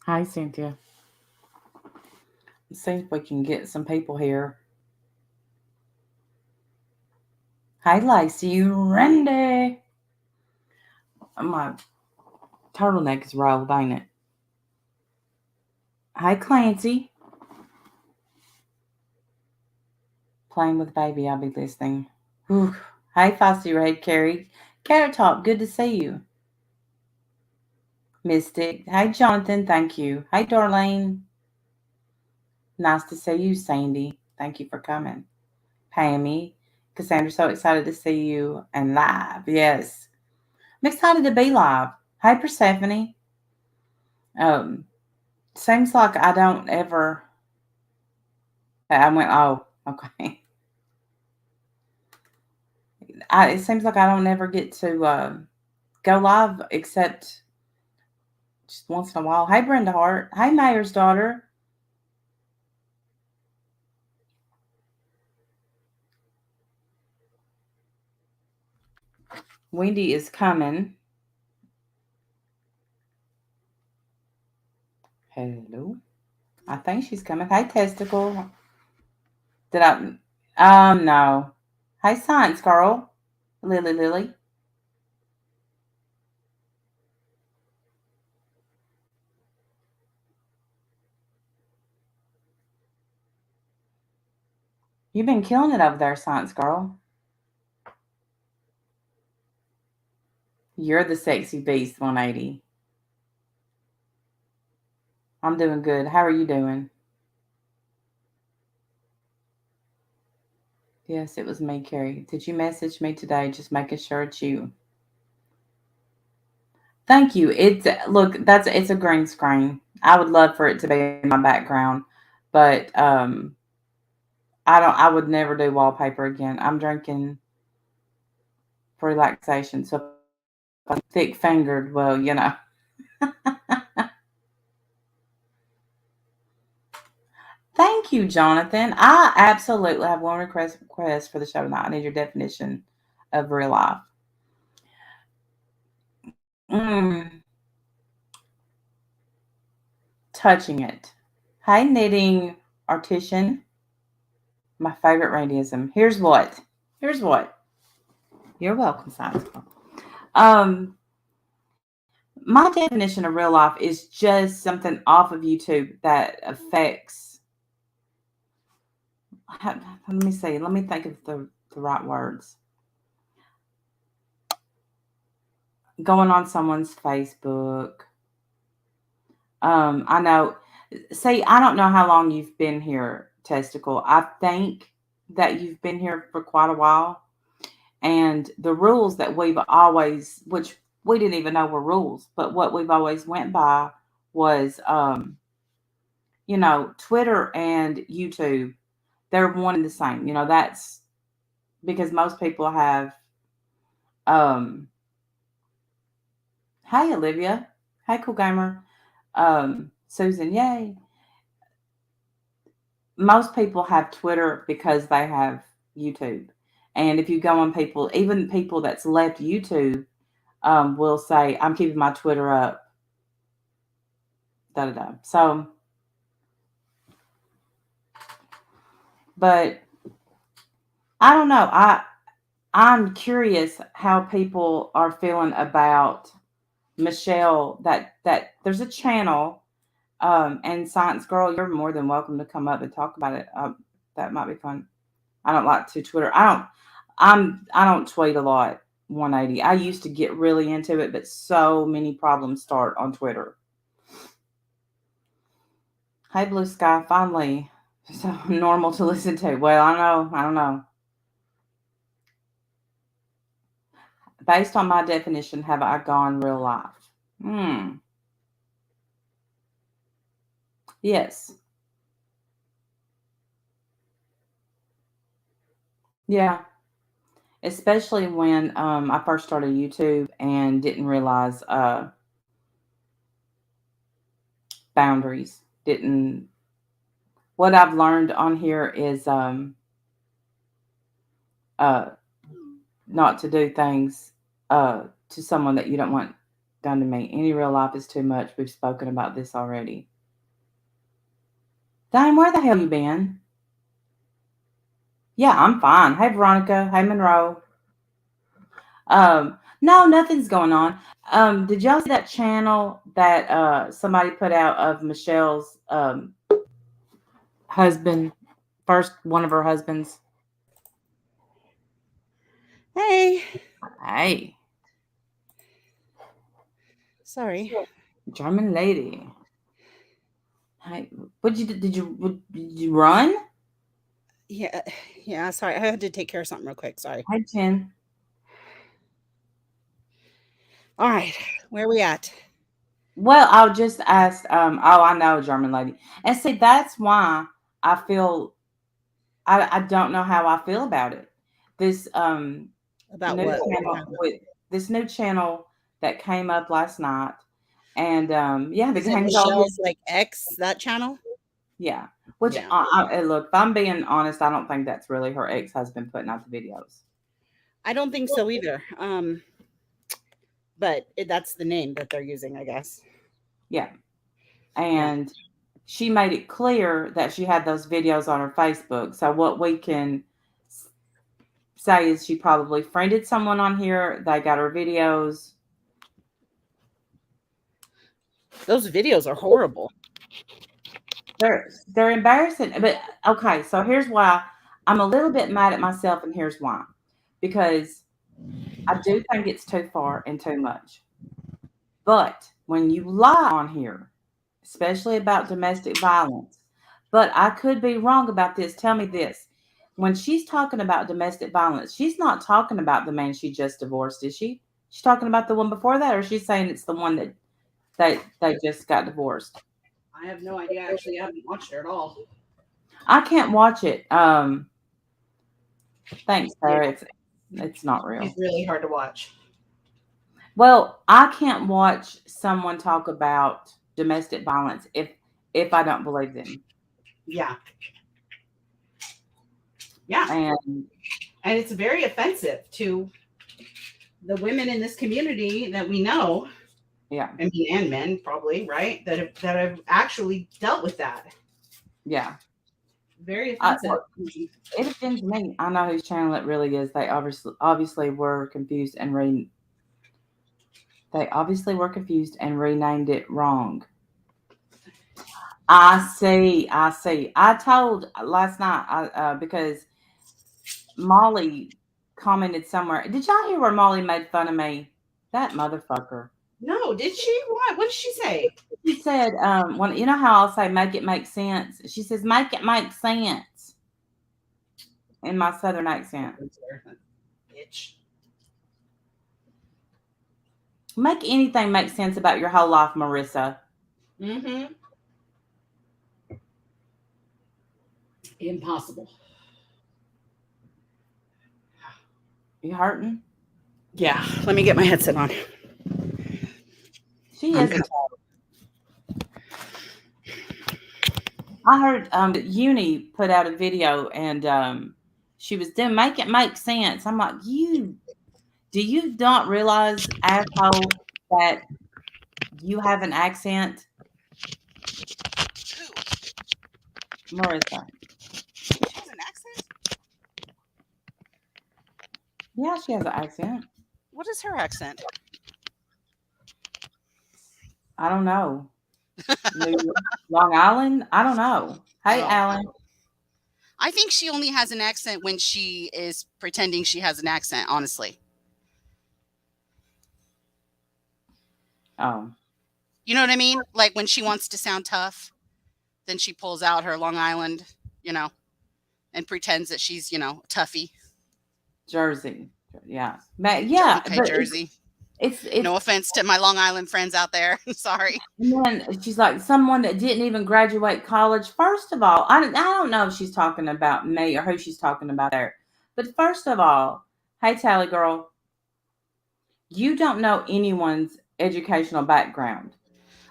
Hi, Cynthia. Let's see if we can get some people here. Hi, Lacey. Randy. My turtleneck is rolled, ain't it? Hi, Clancy. Playing with baby, I'll be listening. Whew. Hi, Fossy Red Carrie. Carrot Top, good to see you. Mystic. Hi, Jonathan. Thank you. Hi, Darlene. Nice to see you, Sandy. Thank you for coming. Pammy. Cassandra, so excited to see you and live. Yes. I'm excited to be live. Hi, Persephone. Um, Seems like I don't ever. I went, oh, okay. It seems like I don't ever get to go live except just once in a while. Hey, Brenda Hart. Hey, Mayor's daughter. Wendy is coming. Hello. I think she's coming. Hey, Testicle. Did I? No. Hey, Science Girl. Lily. You've been killing it over there, Science Girl. You're the sexy beast, 180. I'm doing good. How are you doing? Yes, it was me, Carrie. Did you message me today? Just making sure it's you. Thank you. It's a green screen. I would love for it to be in my background, but I would never do wallpaper again. I'm drinking for relaxation. So if I'm thick fingered, well. Thank you, Jonathan. I absolutely have one request for the show tonight. I need your definition of real life. Mm, touching it. Hi, knitting artisan. My favorite radiism. Here's what. Here's what. You're welcome, Science Girl. Um, my definition of real life is just something off of YouTube that affects. Let me see. Let me think of the right words. Going on someone's Facebook. I know. See, I don't know how long you've been here, Testicle. I think that you've been here for quite a while. And the rules that we've always, which we didn't even know were rules, but what we've always went by was, Twitter and YouTube, they're one and the same. That's because most people have, um, hey, Olivia. Hey, cool gamer. Susan, yay. Most people have Twitter because they have YouTube. And if you go on people, even people that's left YouTube, will say, I'm keeping my Twitter up. Da da da. So, but I don't know. I'm curious how people are feeling about Michelle. That there's a channel, and Science Girl, you're more than welcome to come up and talk about it. That might be fun. I don't like to Twitter. I don't tweet a lot. 180. I used to get really into it, but so many problems start on Twitter. Hey, Blue Sky, finally, so normal to listen to. Well, I don't know. Based on my definition, have I gone real life? Hmm. Yes. Yeah. Especially when I first started YouTube and didn't realize boundaries. Didn't. What I've learned on here is uh not to do things uh to someone that you don't want. done to me. Any real life is too much. We've spoken about this already. Diane, where the hell you been? Yeah, I'm fine. Hey, Veronica. Hey, Monroe. No, nothing's going on. Did y'all see that channel that somebody put out of Michelle's husband, first one of her husbands? Hey, Hey, sorry. German lady. Hey, did you run? Yeah, yeah, sorry. I had to take care of something real quick. Sorry. Hey, Jen. All right, where are we at? Well, I'll just ask. Oh, I know, German lady, and see that's why I feel I don't know how I feel about it. This About new what? What are you channel talking about? with this new channel that came up last night, and yeah, the Is it gang's all here. Michelle's like X that channel? Yeah, which Yeah, look, if I'm being honest, I don't think that's really her ex husband putting out the videos. I don't think so either. But that's the name that they're using, I guess. Yeah, Yeah. and she made it clear that she had those videos on her Facebook. So what we can say is she probably friended someone on here. They got her videos. Those videos are horrible. They're embarrassing. But okay, so here's why I'm a little bit mad at myself, and here's why. Because I do think it's too far and too much. But when you lie on here, especially about domestic violence, but I could be wrong about this. Tell me this. When she's talking about domestic violence, she's not talking about the man she just divorced, is she? She's talking about the one before that, or she's saying it's the one that they just got divorced. I have no idea. Actually, I haven't watched her at all. I can't watch it. Thanks, Yeah, Sarah. It's not she's real. really hard to watch. Well, I can't watch someone talk about domestic violence if I don't believe them. Yeah, yeah, And and it's very offensive to the women in this community that we know. yeah, I mean, and men probably, right? That have actually dealt with that. yeah. Very Well, offensive. it offends me. I know whose channel it really is. They obviously were confused and they obviously were confused and renamed it wrong. I see. I see. I told last night because Molly commented somewhere. Did y'all hear where Molly made fun of me? That motherfucker. No, did she? What? What did she say? She said, when you know how I'll say make it make sense? She says, make it make sense in my southern accent. Bitch. Make anything make sense about your whole life, Marissa. Mm-hmm. Impossible. You hurting? Yeah. Let me get my headset on. She I'm isn't. I heard that Uni put out a video and she was doing make it make sense. I'm like, do you not realize, asshole, that you have an accent, Marissa? She has an accent? Yeah, she has an accent. What is her accent? I don't know. New Long Island? I don't know. Hey, Oh. Alan. I think she only has an accent when she is pretending she has an accent, honestly. Oh, You know what I mean? Like when she wants to sound tough, then she pulls out her Long Island, you know, and pretends that she's, toughy. Jersey. Yeah. Yeah, Okay, but Jersey. it's No offense to my Long Island friends out there. Sorry. and then she's like someone that didn't even graduate college. First of all, I don't know if she's talking about me or who she's talking about there. But first of all, hey Tally girl, you don't know anyone's educational background.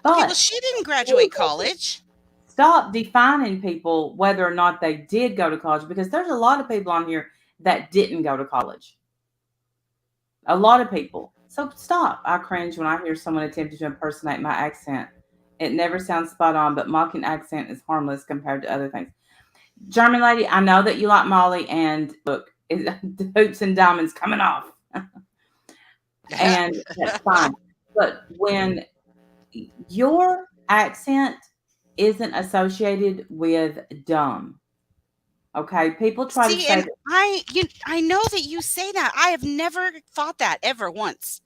Okay, well, But she didn't graduate college. stop defining people whether or not they did go to college because there's a lot of people on here that didn't go to college. A lot of people. So stop. I cringe when I hear someone attempting to impersonate my accent. It never sounds spot on, but mocking accent is harmless compared to other things. German lady, I know that you like Molly, and look, the hoops and diamonds coming off, and that's fine. But when your accent isn't associated with dumb, okay? People try to See, say and that. I know that you say that. I have never thought that ever once.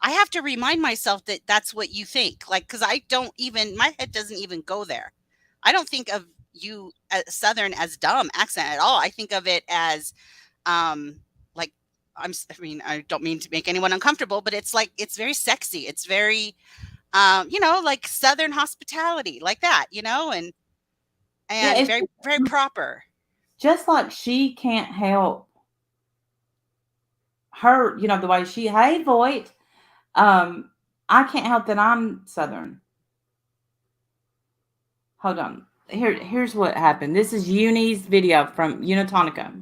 I have to remind myself that that's what you think. Like, because I don't even, my head doesn't even go there. I don't think of you as Southern as dumb accent at all. I think of it as, like, I mean, I don't mean to make anyone uncomfortable, but it's like, it's very sexy. It's very, like Southern hospitality, like that, Yeah, and it's very, very proper. just like she can't help her, the way she, hey, Voight, I can't help that I'm Southern. Hold on. Here's what happened. This is Uni's video from Unitonica.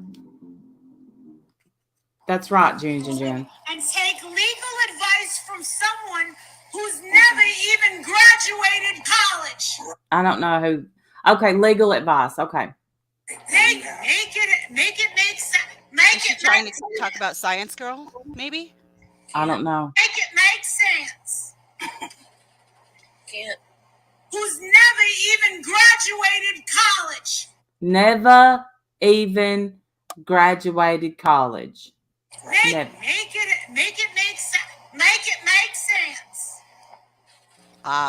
That's right, June and Jen. And take legal advice from someone who's never even graduated college. I don't know who. Okay, legal advice. Okay. Make it make sense. Is she trying to talk about Science Girl, maybe? I don't know. Make it make sense. Can't. Who's never even graduated college. Never even graduated college. Make it make sense. Make it make sense.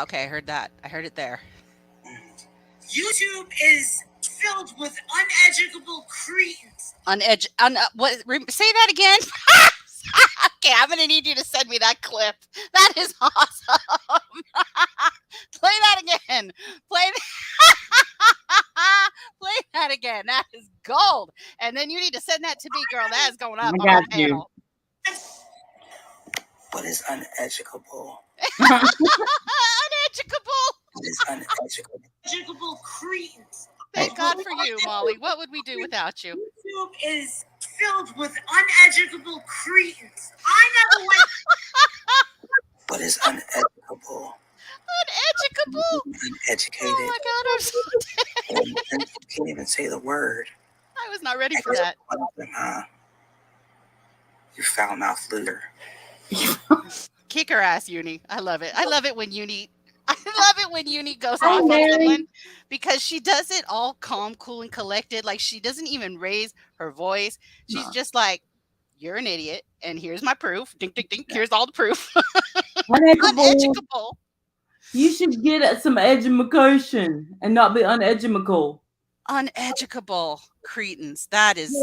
Okay, I heard that. I heard it there. YouTube is filled with uneducable cretins. What? Say that again. Okay, I'm gonna need you to send me that clip. That is awesome. Play that again. Play that again. That is gold. And then you need to send that to me, girl. That is going up on my panel. What is uneducable? Uneducable. What is uneducable cretins? Thank God for you, Molly. What would we do without you? YouTube is filled with uneducable cretins. I never went. What is uneducable? Uneducable. Uneducated. Oh my God, I'm so dead. You can't even say the word. I was not ready for that. You foul mouth loser. Kick her ass, Uni. I love it. I love it when Uni goes Hi, off on Mary. someone because she does it all calm, cool, and collected. Like she doesn't even raise her voice. She's just like, "You're an idiot, and here's my proof. Dink, dink, dink. Here's all the proof." Uneducable. You should get some education and not be uneducable. Uneducable cretins. That is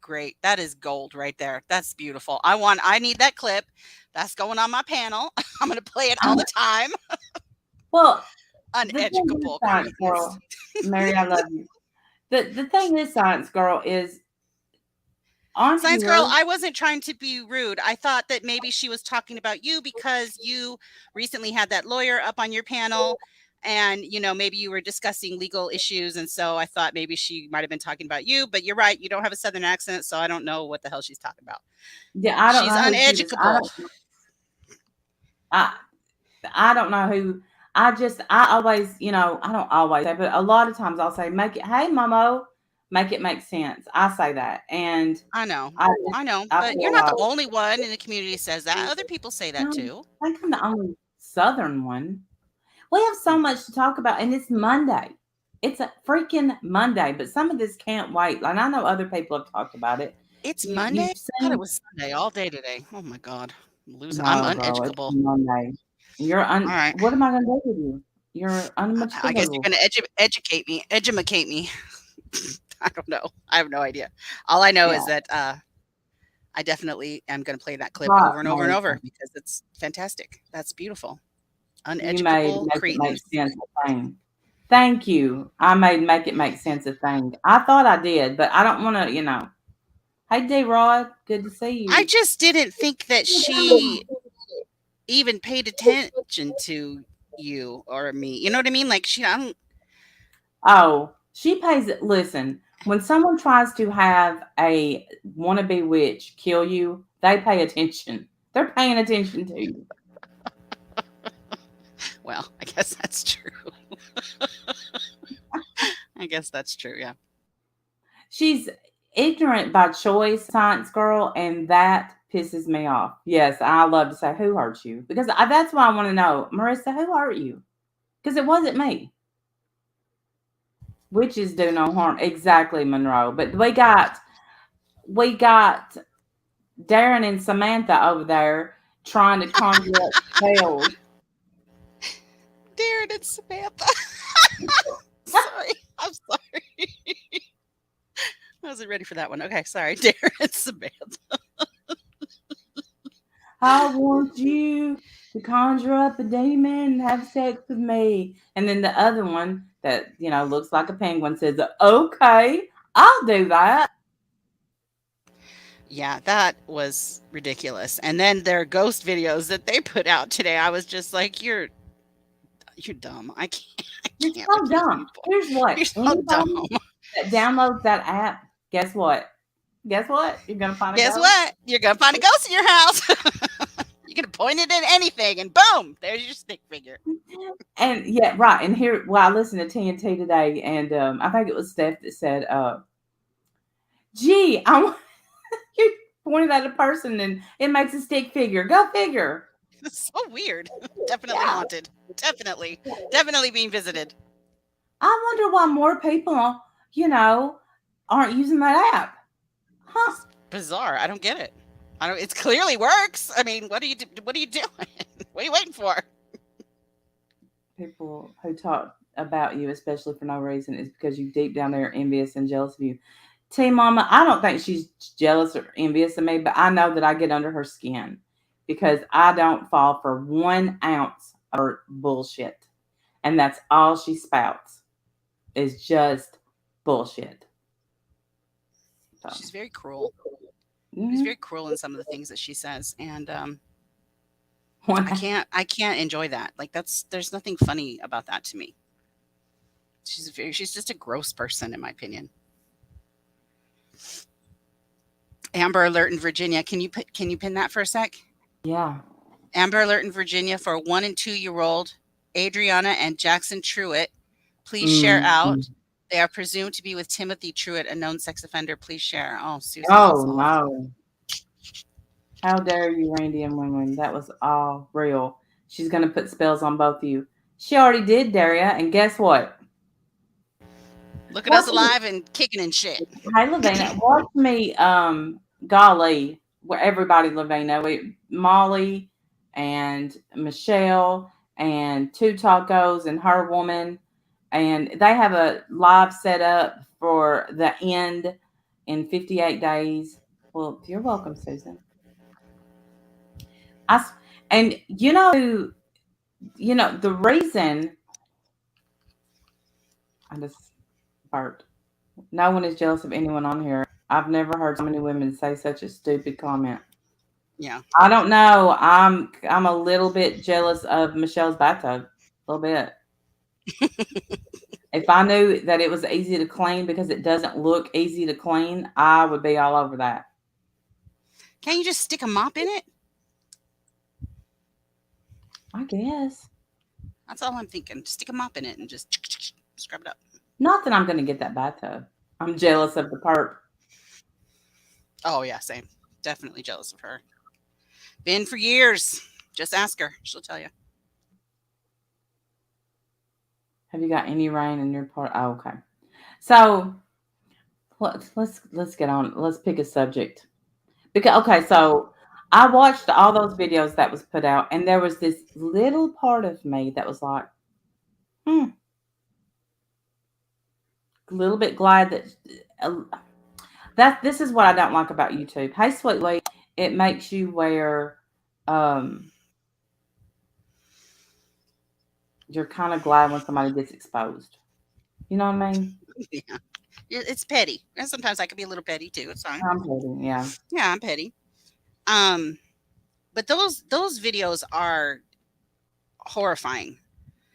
great. That is gold right there. That's beautiful. I need that clip. That's going on my panel. I'm going to play it all the time. Well, Uneducable Science Girl. Mary, I love you. The thing is, Science Girl, is Science Girl, I wasn't trying to be rude. I thought that maybe she was talking about you because you recently had that lawyer up on your panel and, maybe you were discussing legal issues. And so I thought maybe she might have been talking about you, but you're right. You don't have a Southern accent. So I don't know what the hell she's talking about. Yeah, I don't know. She's uneducable. I don't know who. I always, I don't always say, but a lot of times I'll say, hey, Momo, make it make sense. I say that. And I know, but you're not the only one in the community that says that. Other people say that too. I think I'm the only Southern one. We have so much to talk about, and it's Monday. It's a freaking Monday, but some of this can't wait. Like, I know other people have talked about it. It's Monday? I thought it was Sunday all day today. Oh my God. I'm uneducable. It's Monday. You're all right. What am I going to do with you? You're uneducable. I guess you're going to educate me. Edumacate me. I don't know. I have no idea. All I know is that I definitely am going to play that clip over and over and over because it's fantastic. That's beautiful. Uneducable cretins. Thank you. I made make it make sense a thing. I thought I did, but I don't want to, Hey, D-Rod, good to see you. I just didn't think that she even paid attention to you or me. You know what I mean? Like she pays it. Listen, when someone tries to have a wannabe witch kill you, they pay attention. They're paying attention to you. Well, I guess that's true. I guess that's true. Yeah. She's ignorant by choice, science girl, and that pisses me off. Yes, I love to say who hurt you because that's what I want to know, Marissa. Who hurt you? Because it wasn't me. Witches do no harm, exactly, Monroe. But we got Darren and Samantha over there trying to conjure up spells. Darren and Samantha. Sorry. I'm sorry. I wasn't ready for that one. Okay, sorry. Darren and Samantha. I want you to conjure up a demon and have sex with me. And then the other one that, looks like a penguin says, okay, I'll do that. Yeah, that was ridiculous. And then their ghost videos that they put out today, I was just like, you're dumb. I can't. You're Can't so with these dumb. people. Here's what. You're so Anybody dumb. that downloads that app, guess what? Guess what? You're going to find a Guess ghost. what? You're gonna find a ghost in your house. You're gonna point it at anything, and boom, there's your stick figure. And yeah, right. And here, well, I listened to TNT today, and I think it was Steph that said, gee, you pointed at a person and it makes a stick figure. Go figure. It's so weird. Definitely Yeah. haunted. Definitely being visited. I wonder why more people, aren't using that app. Huh? Bizarre. I don't get it. I don't. It clearly works. I mean, what are you doing? What are you waiting for? People who talk about you, especially for no reason, is because you deep down there are envious and jealous of you. T Mama, I don't think she's jealous or envious of me, but I know that I get under her skin because I don't fall for 1 ounce of her bullshit. And that's all she spouts is just bullshit. So, She's very cruel. She's mhm. very cruel in some of the things that she says, and One- I can't enjoy that. Like there's nothing funny about that to me. She's just a gross person in my opinion. Amber Alert in Virginia. Can you pin that for a sec? yeah. Amber Alert in Virginia for 1 and 2-year-old Adriana and Jackson Truitt. Please share out. Mhm. They are presumed to be with Timothy Truitt, a known sex offender. Please share. Oh, Susan, Oh that's awful. no. How dare you, Randy and Wing? That was all real. She's gonna put spells on both of you. She already did, Daria, and guess what? Look at us Watch me, alive and kicking and shit. hey Lavina, watch me golly, where everybody Lavina, Molly and Michelle and Two Tacos and her woman, and they have a live set up for the end in 58 days. Well, you're welcome, Susan. And the reason I just burped. No one is jealous of anyone on here. I've never heard so many women say such a stupid comment. Yeah. I don't know. I'm a little bit jealous of Michelle's bathtub. A little bit. If I knew that it was easy to clean because it doesn't look easy to clean, I would be all over that. Can't you just stick a mop in it? I guess. That's all I'm thinking. Just stick a mop in it and just scrub it up. Not that I'm going to get that bathtub. I'm jealous of the perp. Oh yeah, same. Definitely jealous of her. Been for years. Just ask her. She'll tell you. Have you got any rain in your part? Oh, okay. So let's get on. Let's pick a subject. Because okay, so I watched all those videos that was put out, and there was this little part of me that was like, a little bit glad that this is what I don't like about YouTube. Hey, Sweet Lee, it makes you wear you're kind of glad when somebody gets exposed. You know what I mean? Yeah. It's petty. And sometimes I can be a little petty too. It's fine. I'm kidding, yeah. Yeah, I'm petty. But those videos are horrifying.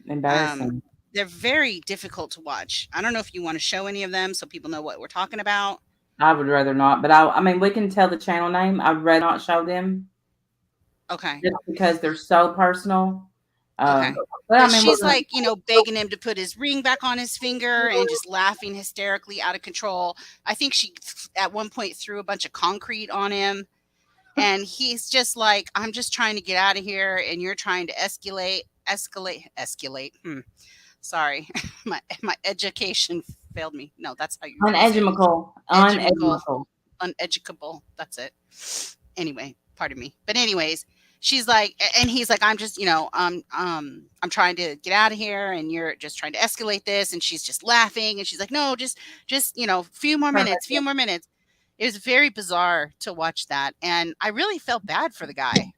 Embarrassing. They're very difficult to watch. I don't know if you want to show any of them so people know what we're talking about. I would rather not, but I mean, we can tell the channel name. I'd rather not show them. Okay. just because they're so personal. Um, Okay. but I But mean, we're she's gonna, like, begging him to put his ring back on his finger and just laughing hysterically out of control. I think she at one point threw a bunch of concrete on him. And he's just like, I'm just trying to get out of here, and you're trying to escalate. Sorry, my education failed me. No, that's how you say it. uneducable, Educable, uneducable. uneducable. That's it. Anyway, pardon me. But anyways, she's like, and he's like, I'm just, I'm trying to get out of here, and you're just trying to escalate this. And she's just laughing, and she's like, no, just few more minutes, few more minutes. It was very bizarre to watch that, and I really felt bad for the guy.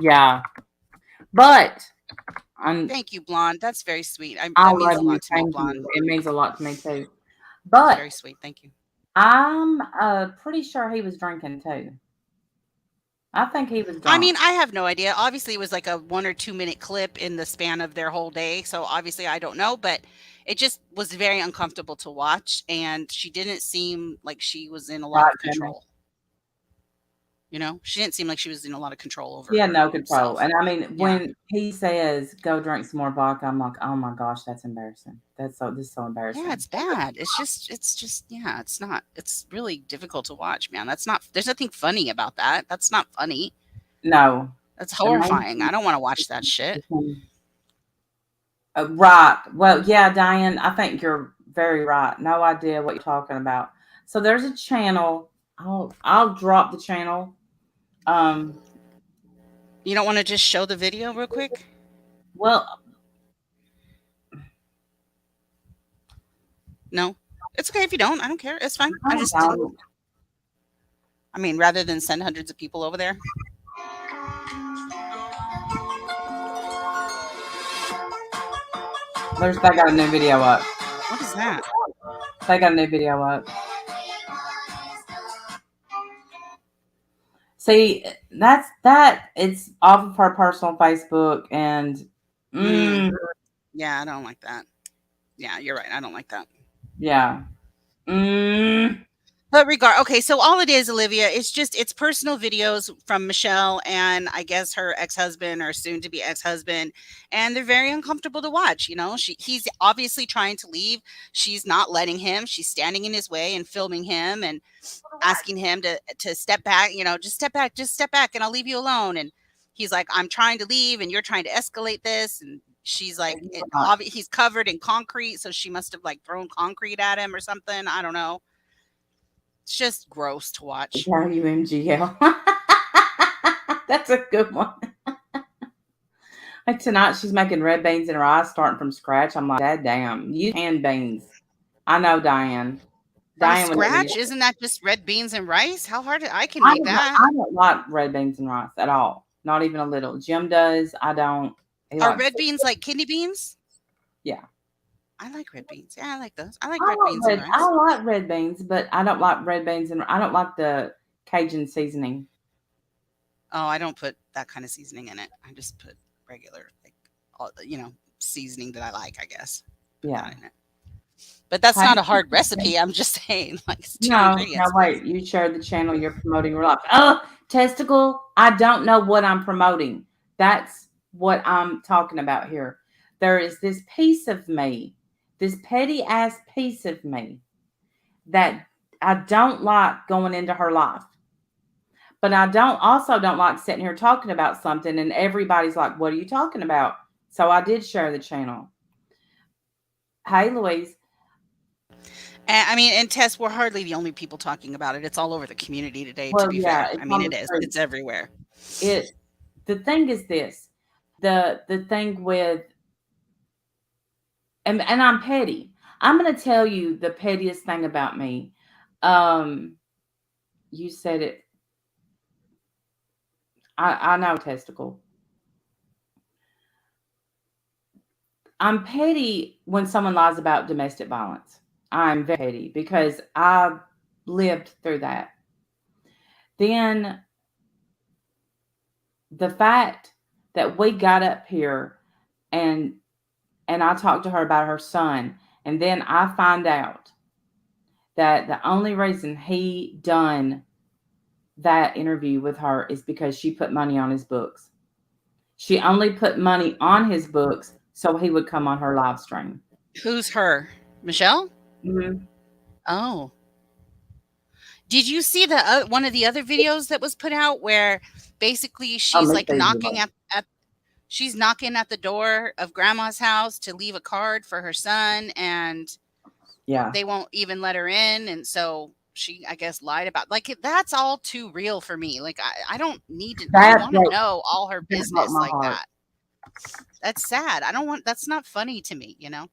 Yeah, but Thank you, Blonde. That's very sweet. I That means love a you. lot to me, Thank Blonde. you. It means a lot to me too. That's But very sweet. Thank you. I'm pretty sure he was drinking too. I think he was I drunk. mean, I have no idea. Obviously, it was like a 1 or 2 minute clip in the span of their whole day. So obviously, I don't know, but it just was very uncomfortable to watch. And she didn't seem like she was in a lot Right, of Jimmy? control. She didn't seem like she was in a lot of control over She had no control. herself. And I mean, Yeah. when he says go drink some more vodka, I'm like, oh my gosh, that's embarrassing. This is so Yeah, embarrassing. it's bad. It's just, yeah, it's not. It's really difficult to watch, man. There's nothing funny about that. That's not funny. No. That's The main horrifying. I don't want to watch that shit. thing, right. Well, yeah, Diane, I think you're very right. No idea what you're talking about. So there's a channel. I'll drop the channel. Um, You don't want to just show the video real quick? well, No? It's okay if you don't. I don't care. It's fine. I I just didn't. don't. I mean, rather than send hundreds of people over there. They got a new video up. What is that? They got a new video up. See, it's off of her personal Facebook and Mm, mm, yeah, I don't like that. Yeah, you're right. I don't like that. yeah. Mm, But okay, so all it is, Olivia, it's personal videos from Michelle and I guess her ex-husband or soon to be ex-husband, and they're very uncomfortable to watch. He's obviously trying to leave. She's not letting him. She's standing in his way and filming him and asking him to step back. Just step back, and I'll leave you alone. And he's like, I'm trying to leave, and you're trying to escalate this. And she's like, he's covered in concrete, so she must have like thrown concrete at him or something. I don't know. It's just gross to watch. WMGL. That's a good one. Like tonight, she's making red beans in her eyes, starting from scratch. I'm like, Dad, damn, you canned beans. I know, Diane. From Diane would never scratch? use it. Isn't that just red beans and rice? How hard I can make that? I don't like red beans and rice at all. Not even a little. Jim does. I don't. He Are likes red it. beans like kidney beans? Yeah. I like red beans. Yeah, I like those. I like red beans and rice. I like red beans, but I don't like red beans and I don't like the Cajun seasoning. Oh, I don't put that kind of seasoning in it. I just put regular, seasoning that I like, I guess. Put Yeah. that in it. But that's not a hard Cajun recipe. I'm just saying, like, it's 2 No, ingredients. wait. You shared the channel. You're promoting your life. Oh, testicle. I don't know what I'm promoting. That's what I'm talking about here. There is this piece of me, this petty ass piece of me that I don't like going into her life. But I don't like sitting here talking about something and everybody's like, what are you talking about? So I did share the channel. Hey, Louise. And Tess, we're hardly the only people talking about it. It's all over the community today, to Well, be yeah, fair. it's I mean, on it the is. street. It's everywhere. The thing is this. The thing with and I'm petty. I'm gonna tell you the pettiest thing about me. You said it. I know, testicle. I'm petty when someone lies about domestic violence. I'm very petty because I lived through that. Then the fact that we got up here and I talked to her about her son, and then I find out that the only reason he done that interview with her is because she put money on his books. She only put money on his books so he would come on her live stream. Who's her? Michelle? Mhm. Oh. Did you see the one of the other videos that was put out where basically Oh, she's me like too. knocking at she's knocking at the door of grandma's house to leave a card for her son, and Yeah. they won't even let her in, and so she, I guess, lied about, like, that's all too real for me. Like, I don't need to, I don't That want to broke know all her that broke business my like heart. that. That's sad. I don't want, that's not funny to me, you know?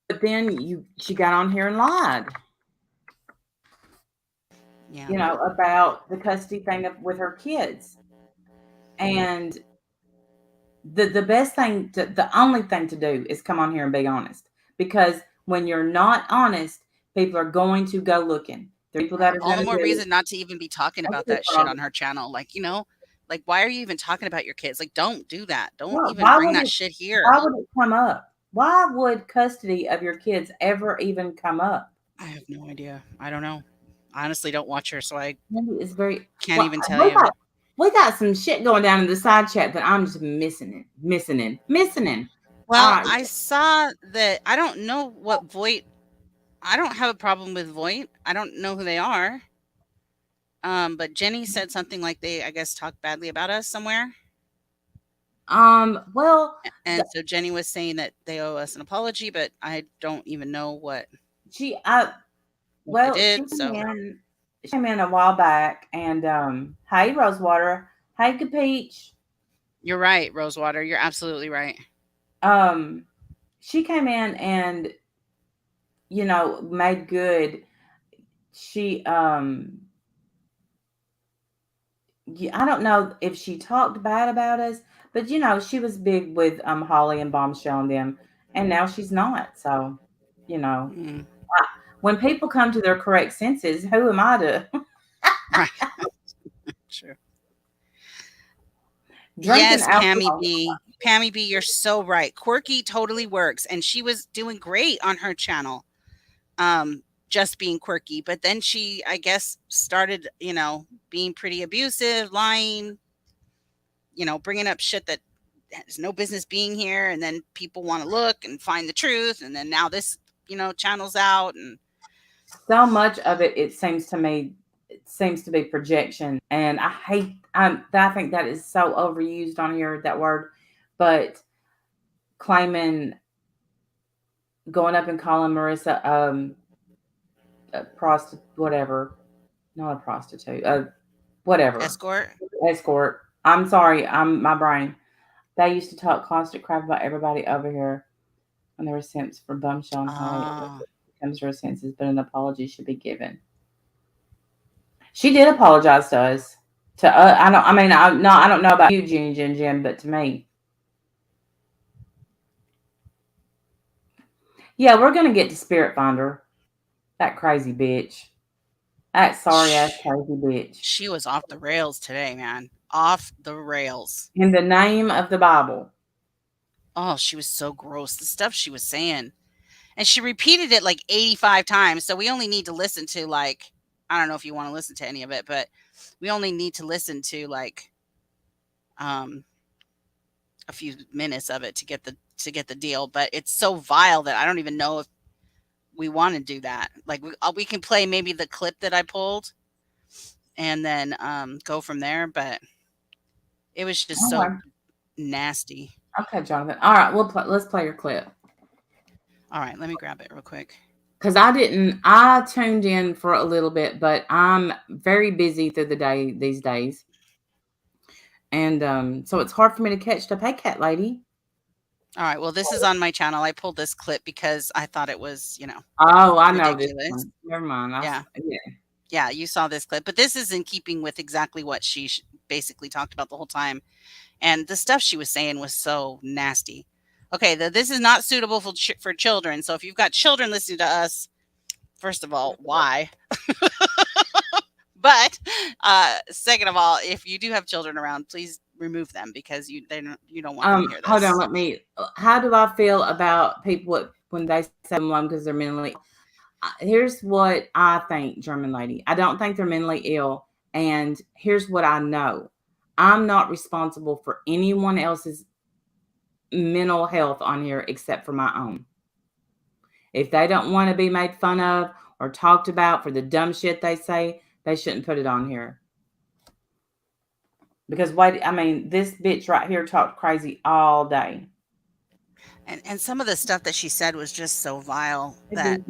But then she got on here and lied, Yeah. about the custody thing with her kids. And the best thing the only thing to do is come on here and be honest. Because when you're not honest, people are going to go looking. There are people that are All going the to more do. reason not to even be talking about that shit on her channel. Like, like, why are you even talking about your kids? Like, don't do that. Don't Well, even bring that shit here. why would it come up? Why would custody of your kids ever even come up? I have no idea. I don't know. I honestly don't watch her, so I Maybe it's very can't well. even tell you. We got some shit going down in the side chat that I'm just missing. All Well, right. I saw that. I don't know what Voight. I don't have a problem with Voight. I don't know who they are. But Jenny said something like they, I guess, talked badly about us somewhere. Well, And so Jenny was saying that they owe us an apology, but I don't even know what she they did. she came in a while back, and hey Rosewater, hey Capeach. You're right, Rosewater. You're absolutely right. She came in and made good. She I don't know if she talked bad about us, but she was big with Holly and Bombshell and them, and now she's not. So, Mm, when people come to their correct senses, who am I to right. Sure. drinking Yes, alcohol? Pammy B, you're so right. Quirky totally works, and she was doing great on her channel. Just being quirky, but then she, I guess, started, being pretty abusive, lying, bringing up shit that has no business being here, and then people want to look and find the truth, and then now this, channel's out, and So much of it seems to me, it seems to be projection, and I think that is so overused on here, that word, but claiming, going up and calling Marissa a prostitute, whatever, not a prostitute, whatever, escort. escort. I'm sorry, I'm my brain. They used to talk constant crap about everybody over here when they were simps for Bumshell and Holly. Comes to her senses, but an apology should be given. She did apologize to us. To I don't. I mean, I don't know about you, Jim, but to me, yeah, we're gonna get to Spirit Finder. That crazy bitch. That sorry ass crazy bitch. She was off the rails today, man. Off the rails. In the name of the Bible. Oh, she was so gross. The stuff she was saying. And she repeated it like 85 times. So we only need to listen to, like, I don't know if you want to listen to any of it, but we only need to listen to like a few minutes of it to get the deal. But it's so vile that I don't even know if we want to do that. Like, we can play maybe the clip that I pulled and then go from there. But it was just so nasty. Okay, Jonathan. All right, let's play your clip. All right, let me grab it real quick. Because I tuned in for a little bit, but I'm very busy through the day these days. And so it's hard for me to catch up. Hey, cat lady. All right, well, this is on my channel. I pulled this clip because I thought it was, Oh, I know ridiculous. this one. Never mind. Yeah, you saw this clip, but this is in keeping with exactly what she basically talked about the whole time. And the stuff she was saying was so nasty. Okay, this is not suitable for children. So if you've got children listening to us, first of all, why? But second of all, if you do have children around, please remove them because you don't want them to hear this. Hold on, how do I feel about people when they say them because they're mentally? here's what I think, German lady. I don't think they're mentally ill. And here's what I know. I'm not responsible for anyone else's mental health on here except for my own. If they don't want to be made fun of or talked about for the dumb shit they say, they shouldn't put it on here. Because this bitch right here talked crazy all day. And some of the stuff that she said was just so vile that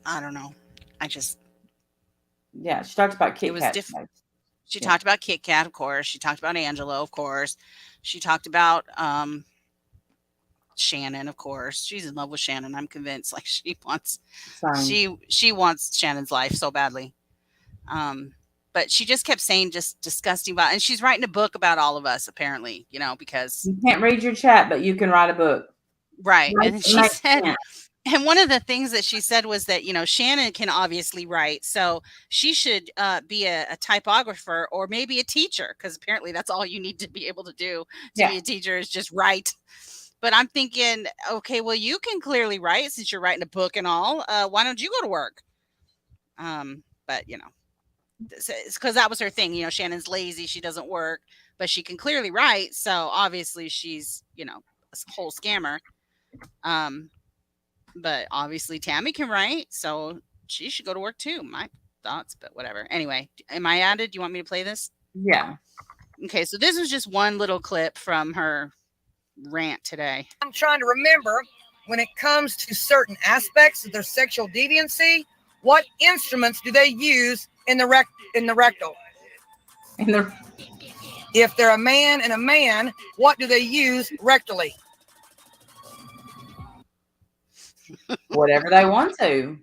I don't know. I just Yeah, she talked about it Kit was Kat diff- today. she Yeah. talked about Kit Kat, of course. She talked about Angelo, of course. She talked about Shannon, of course. She's in love with Shannon. I'm convinced. Like Same. she wants Shannon's life so badly. But she just kept saying just disgusting about, and she's writing a book about all of us apparently, because You can't read your chat, but you can write a book. right. And It she makes said, sense. and one of the things that she said was that, Shannon can obviously write, so she should be a typographer or maybe a teacher, because apparently that's all you need to be able to do to Yeah. be a teacher is just write. But I'm thinking, okay, well, you can clearly write since you're writing a book and all. Why don't you go to work? But it's because that was her thing. Shannon's lazy; she doesn't work, but she can clearly write. So obviously, she's a whole scammer. But obviously, Tammy can write, so she should go to work too. My thoughts, but whatever. Anyway, am I added? Do you want me to play this? Yeah. Okay, so this was just one little clip from her rant today. I'm trying to remember when it comes to certain aspects of their sexual deviancy, what instruments do they use in the rectal? And they're If they're a man and a man, what do they use rectally? whatever they want to.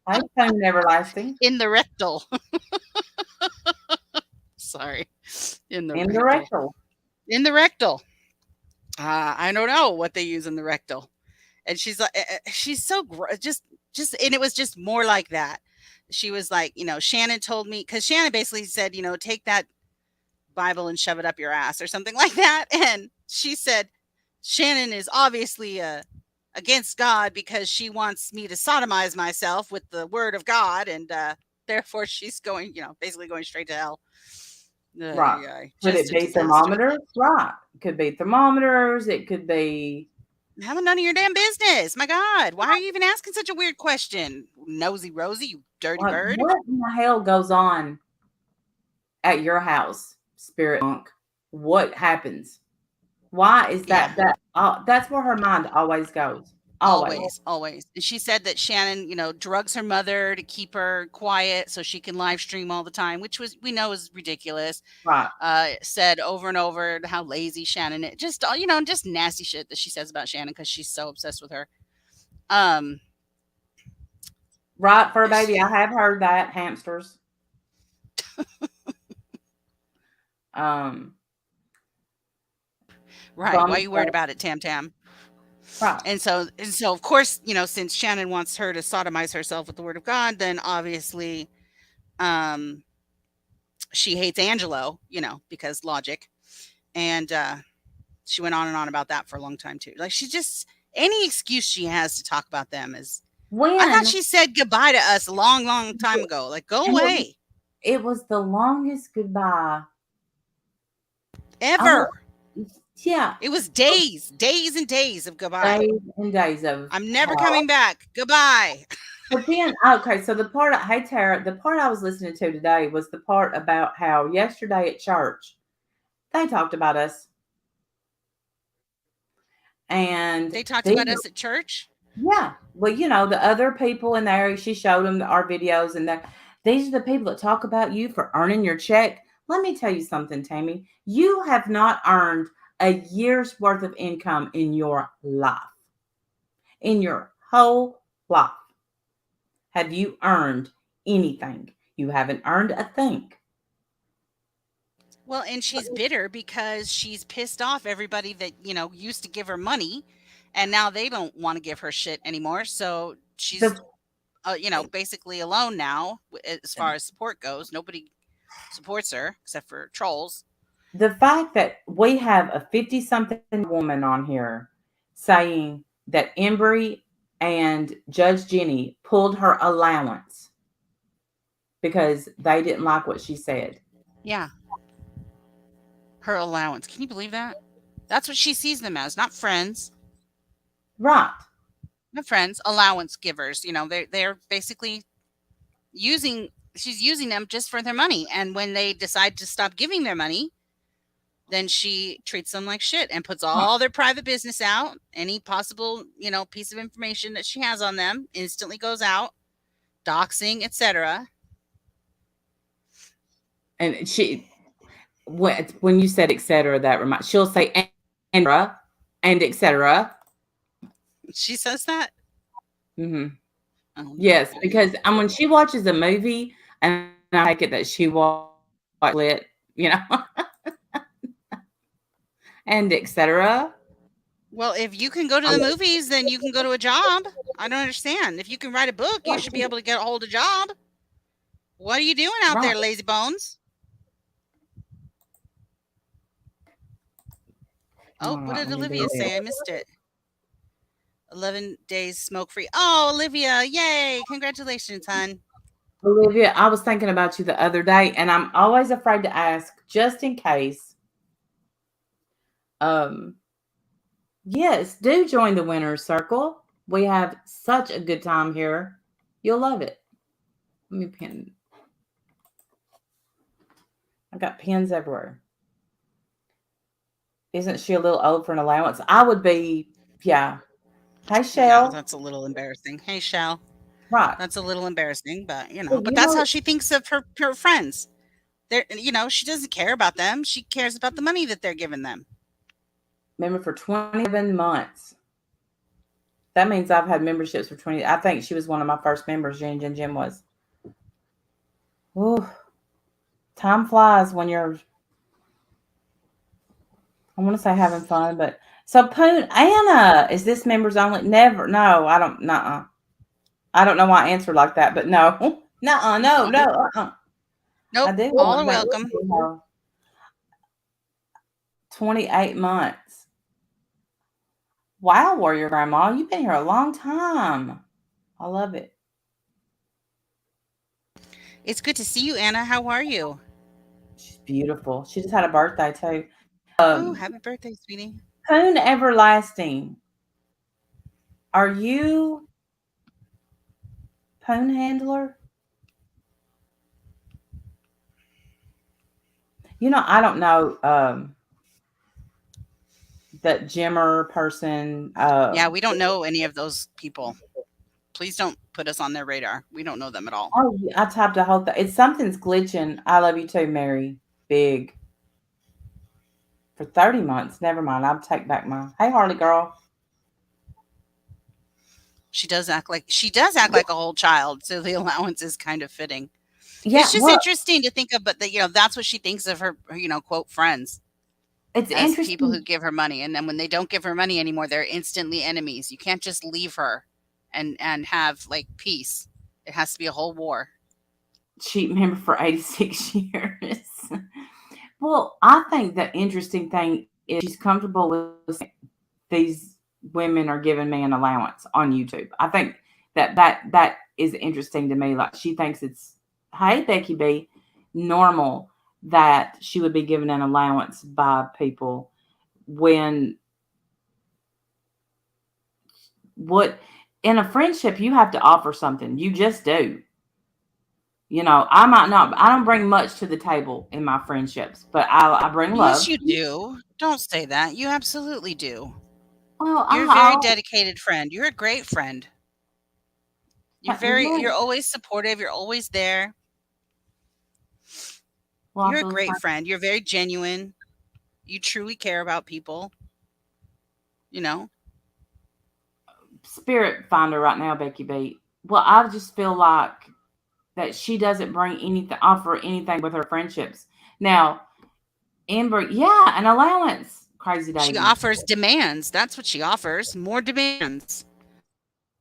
Lifetime everlasting. In the rectal. Sorry. In the rectal. Rectal. In the rectal. I don't know what they use in the rectal. And she's like, she's so just, and it was just more like that. She was like, Shannon told me, because Shannon basically said, take that Bible and shove it up your ass or something like that. And she said, Shannon is obviously against God because she wants me to sodomize myself with the word of God. And therefore she's going, basically going straight to hell. Right. Could it be thermometers? Right. It could be thermometers. It could be. Having none of your damn business. My God. Why are you even asking such a weird question? Nosy Rosie, you dirty bird. What in the hell goes on at your house, spirit monk? What happens? Why is that? That's where her mind always goes. Always. And she said that Shannon, drugs her mother to keep her quiet so she can live stream all the time, which we know is ridiculous. Right. Said over and over how lazy Shannon is. Just, just nasty shit that she says about Shannon because she's so obsessed with her. Right, for a baby. I have heard that. Hamsters. Right. Why are you worried about it, Tam Tam? Right. And so of course, since Shannon wants her to sodomize herself with the word of God, then obviously she hates Angelo, because logic. And she went on and on about that for a long time too. Like, she just, any excuse she has to talk about them is, I thought she said goodbye to us a long, long time ago. Like, go away. It was the longest goodbye ever. Yeah. It was days and days of goodbye. Days and days of, I'm never coming back. Goodbye. But then, okay, so the part, hey Tara, the part I was listening to today was the part about how yesterday at church, they talked about us. And they talked about us at church? Yeah. Well, the other people in there, she showed them our videos, and these are the people that talk about you for earning your check. Let me tell you something, Tammy. You have not earned a year's worth of income in your life. In your whole life. Have you earned anything? You haven't earned a thing. Well, and she's bitter because she's pissed off everybody that, used to give her money, and now they don't want to give her shit anymore. So she's, basically alone now as far as support goes. Nobody supports her except for trolls. The fact that we have a 50-something woman on here saying that Embry and Judge Jenny pulled her allowance because they didn't like what she said. Yeah. Her allowance. Can you believe that? That's what she sees them as, not friends. Right. Not friends, allowance givers. They're basically using she's using them just for their money. And when they decide to stop giving their money, then she treats them like shit and puts Right. all their private business out. Any possible, piece of information that she has on them instantly goes out, doxing, etc. And when you said etc., that reminds, she'll say and etc. She says that. Hmm. Oh, Yes, no. because when she watches a movie, and I take it that she watched it, and etc. Well, if you can go to the movies, then you can go to a job. I don't understand. If you can write a book, you should be able to get a hold of a job. What are you doing out there, Right. lazy bones? Oh, what did Olivia say? I missed it. 11 days smoke free. Oh, Olivia, yay. Congratulations, hon. Olivia, I was thinking about you the other day, and I'm always afraid to ask just in case. Um, yes, do join the winner's circle. We have such a good time here. You'll love it. Let me pin. I got pins everywhere. Isn't she a little old for an allowance? I would be, yeah. Hey, Yeah, Shell. that's a little embarrassing. Hey, Shell. Right. That's a little embarrassing, but Well, but that's how she thinks of her friends. She doesn't care about them. She cares about the money that they're giving them. member for 27 months. That means I've had memberships for 20. I think she was one of my first members. Jim was. Ooh, time flies when you're, I want to say having fun, but so Poon Anna, is this members only? Never. No, I don't. Nuh-uh. I don't know why I answered like that, but no. Nuh-uh. No. I Nope. did. All are welcome. 28 months. Wow, Warrior Grandma, you've been here a long time. I love it. It's good to see you, Anna. How are you? She's beautiful. She just had a birthday too. Oh, happy birthday, sweetie. Poon Everlasting. Are you Poon Handler? I don't know that Jimmer person. Yeah, we don't know any of those people. Please don't put us on their radar. We don't know them at all. Oh, I typed a whole thing. It's something's glitching. I love you too, Mary. Big. For 30 months. Never mind. I'll take back my. Hey, Harley girl. She does act like a whole child, so the allowance is kind of fitting. Yeah, It's just interesting to think of, but that's what she thinks of her, quote, friends. It's as interesting. People who give her money, and then when they don't give her money anymore, they're instantly enemies. You can't just leave her and have like peace. It has to be a whole war. Cheat member for 86 years. Well, I think the interesting thing is she's comfortable with these women are giving me an allowance on YouTube. I think that is interesting to me. Like she thinks it's, hey Becky B, normal that she would be given an allowance by people when in a friendship you have to offer something. You just do. I don't bring much to the table in my friendships, but I bring love. Yes, you do. Don't say that. You absolutely do. Well, You're a very dedicated friend. You're a great friend. You're always supportive. You're always there. You're a great friend. You're very genuine. You truly care about people. Spirit finder right now, Becky B. Well, I just feel like that she doesn't offer anything with her friendships. Now, Amber, yeah, an allowance. Crazy Daisy. She offers demands. That's what she offers. More demands.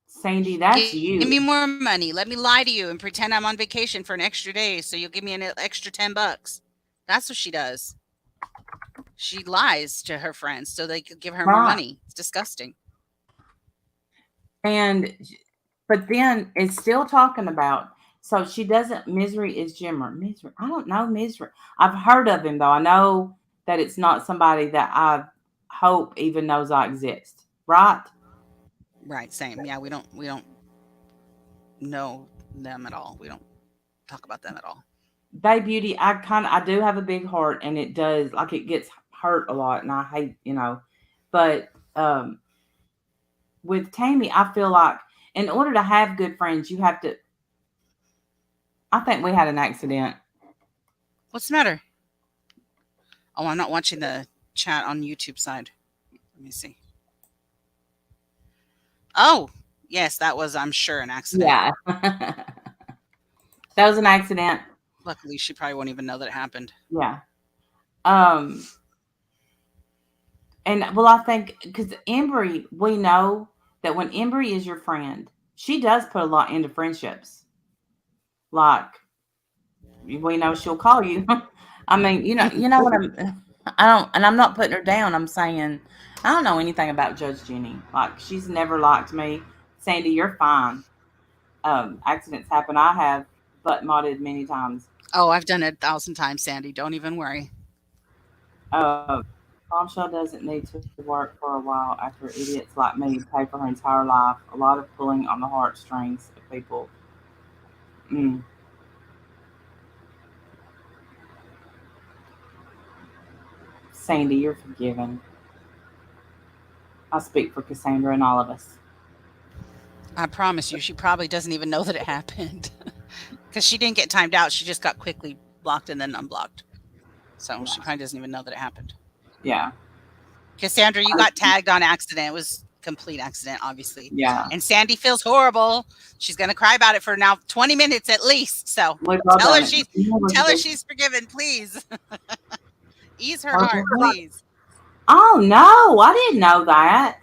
Sandy, that's you. Give me more money. Let me lie to you and pretend I'm on vacation for an extra day, so you'll give me an extra $10. That's what she does. She lies to her friends so they could give her more money. It's disgusting. And but then it's still talking about, so she doesn't, Misery is Jimmer. Misery. I don't know Misery. I've heard of him though. I know that it's not somebody that I hope even knows I exist. Right? Right, same. Yeah, we don't know them at all. We don't talk about them at all. They Beauty, I do have a big heart and it does, like, it gets hurt a lot and I hate, but with Tammy, I feel like in order to have good friends, you have to, I think we had an accident. What's the matter? Oh, I'm not watching the chat on YouTube side. Let me see. Oh, yes, that was, I'm sure, an accident. Yeah. That was an accident. Luckily, she probably won't even know that it happened. Yeah. Um, and well, I think because Embry, we know that when Embry is your friend, she does put a lot into friendships. Like, we know she'll call you. I mean, you know what I don't, and I'm not putting her down. I'm saying I don't know anything about Judge Jenny. Like, she's never liked me. Sandy, you're fine. Accidents happen. I have butt modded many times. Oh, I've done it 1,000 times, Sandy. Don't even worry. Bombshell doesn't need to work for a while after idiots like me pay for her entire life. A lot of pulling on the heartstrings of people. Mm. Sandy, you're forgiven. I speak for Cassandra and all of us. I promise you, she probably doesn't even know that it happened. Because she didn't get timed out. She just got quickly blocked and then unblocked. So she Yeah. probably doesn't even know that it happened. Yeah. Cassandra, you got tagged on accident. It was complete accident, obviously. Yeah. And Sandy feels horrible. She's gonna cry about it for now 20 minutes at least. So We've all tell her done it. tell her she's forgiven, please. Ease her Oh, heart, please. oh no, I didn't know that.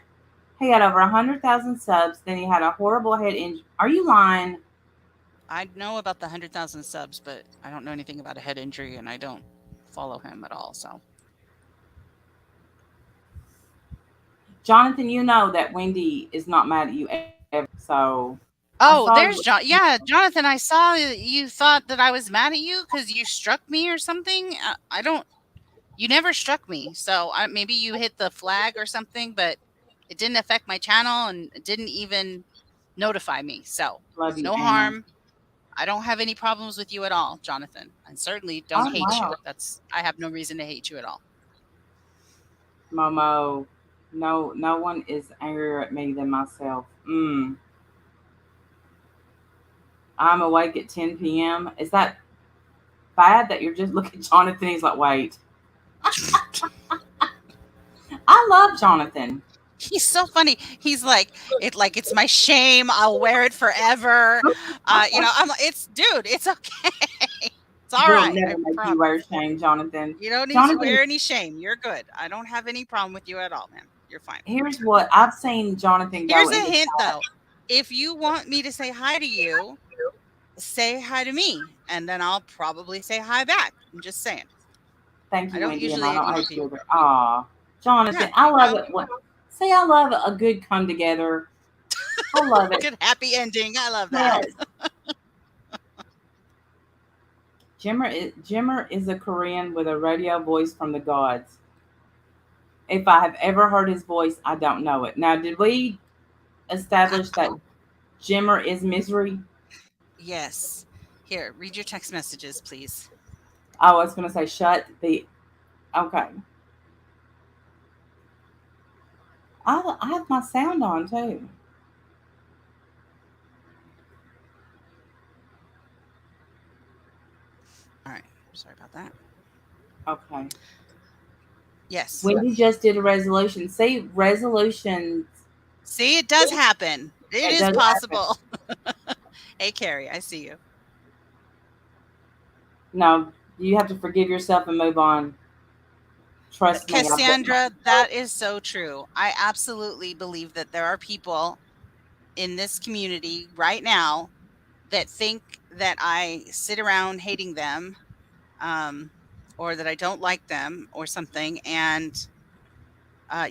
He had over 100,000 subs. Then he had a horrible head injury. Are you lying? I know about the 100,000 subs, but I don't know anything about a head injury, and I don't follow him at all. So, Jonathan, you know that Wendy is not mad at you ever. So I oh, saw there's you. John. Yeah, Jonathan, I saw you thought that I was mad at you because you struck me or something. I don't. You never struck me, so maybe you hit the flag or something, but it didn't affect my channel and it didn't even notify me. So, Love you, no Anna. harm. I don't have any problems with you at all, Jonathan. I certainly don't Oh hate you. wow, I have no reason to hate you at all. Momo. No one is angrier at me than myself. I'm awake at 10 p.m. Is that bad that you're just looking at Jonathan? He's like, wait. I love Jonathan. He's so funny. He's like it's my shame. I'll wear it forever. It's okay. It's all We'll right. I never make you promise. wear shame, Jonathan. You don't need to Jonathan, wear any shame. You're good. I don't have any problem with you at all, man. You're fine. here's what I've seen Jonathan go Here's a into. hint though. If you want me to say hi to you, say hi to me, and then I'll probably say hi back. I'm just saying. Thank I you, don't Wendy, and usually I don't ignore hate you. people. Aw, Jonathan, Yeah, I there you love go. it. See, I love a good come together. I love it. Good happy ending. I love that. Yes. Jimmer is a Korean with a radio voice from the gods. If I have ever heard his voice, I don't know it. Now, did we establish that Jimmer is Misery? Yes. Here, read your text messages, please. I was going to say, shut the. Okay. I have my sound on too. All right. Sorry about that. Okay. Yes. Wendy just did a resolution. See, resolutions. See, it does happen. It is does possible. Hey, Carrie, I see you. No, you have to forgive yourself and move on. Trust me. Cassandra, that is so true. I absolutely believe that there are people in this community right now that think that I sit around hating them, or that I don't like them or something. And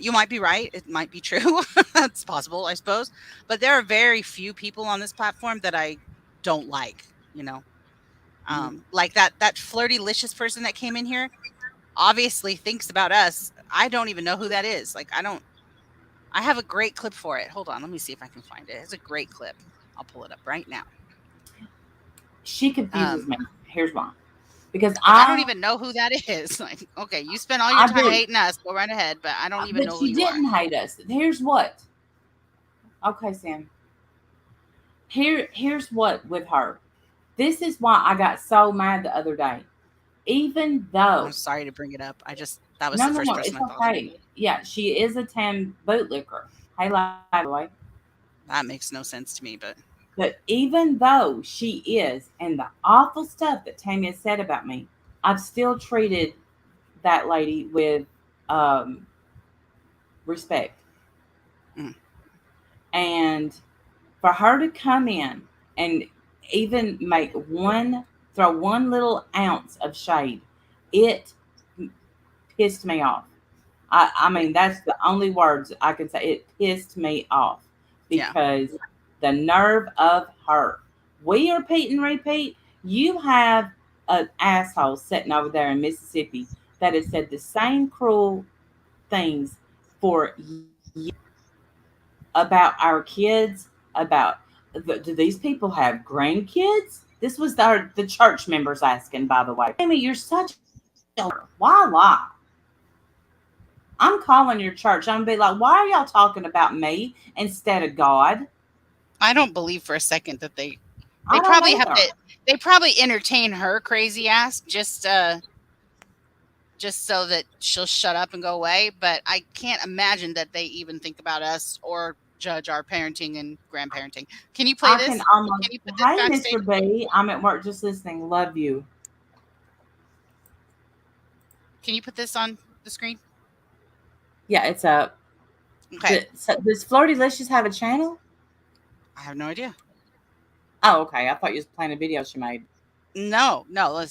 You might be right. It might be true. That's possible, I suppose. But there are very few people on this platform that I don't like. You know, like that flirty-licious person that came in here obviously thinks about us. I don't even know who that is. Like, I don't. I have a great clip for it. Hold on, let me see if I can find it. It's a great clip. I'll pull it up right now. She confuses me. Here's why. Because I don't even know who that is. Like, okay, you spend all your I time do. hating us. Go right ahead, but I don't even But know who she you are. didn't hate us. Here's what. Okay, Sam. Here's what with her. This is why I got so mad the other day. Even though I'm sorry to bring it up. That was no, the no, first no, person it's I thought of. okay. Yeah, she is a tan bootlicker. Hey, by the way. That makes no sense to me, But even though she is, and the awful stuff that Tanya said about me, I've still treated that lady with um, respect. Mm. And for her to come in and even throw one little ounce of shade, it pissed me off. I mean, that's the only words I can say. It pissed me off Yeah. because the nerve of her. We repeat and repeat. You have an asshole sitting over there in Mississippi that has said the same cruel things for about our kids, about do these people have grandkids? This was the church members asking, by the way. Amy, you're such a why lie? I'm calling your church. I'm gonna be like, why are y'all talking about me instead of God? I don't believe for a second that they I don't probably have either. to. They probably entertain her crazy ass just so that she'll shut up and go away. But I can't imagine that they even think about us or judge our parenting and grandparenting. Can you play I this? can almost. Can you put this Hey, backstage? Mr. B, I'm at work just listening. Love you. Can you put this on the screen? Yeah, it's up. Okay. Does Flirtylicious have a channel? I have no idea. Oh, okay. I thought you was playing a video she made. No,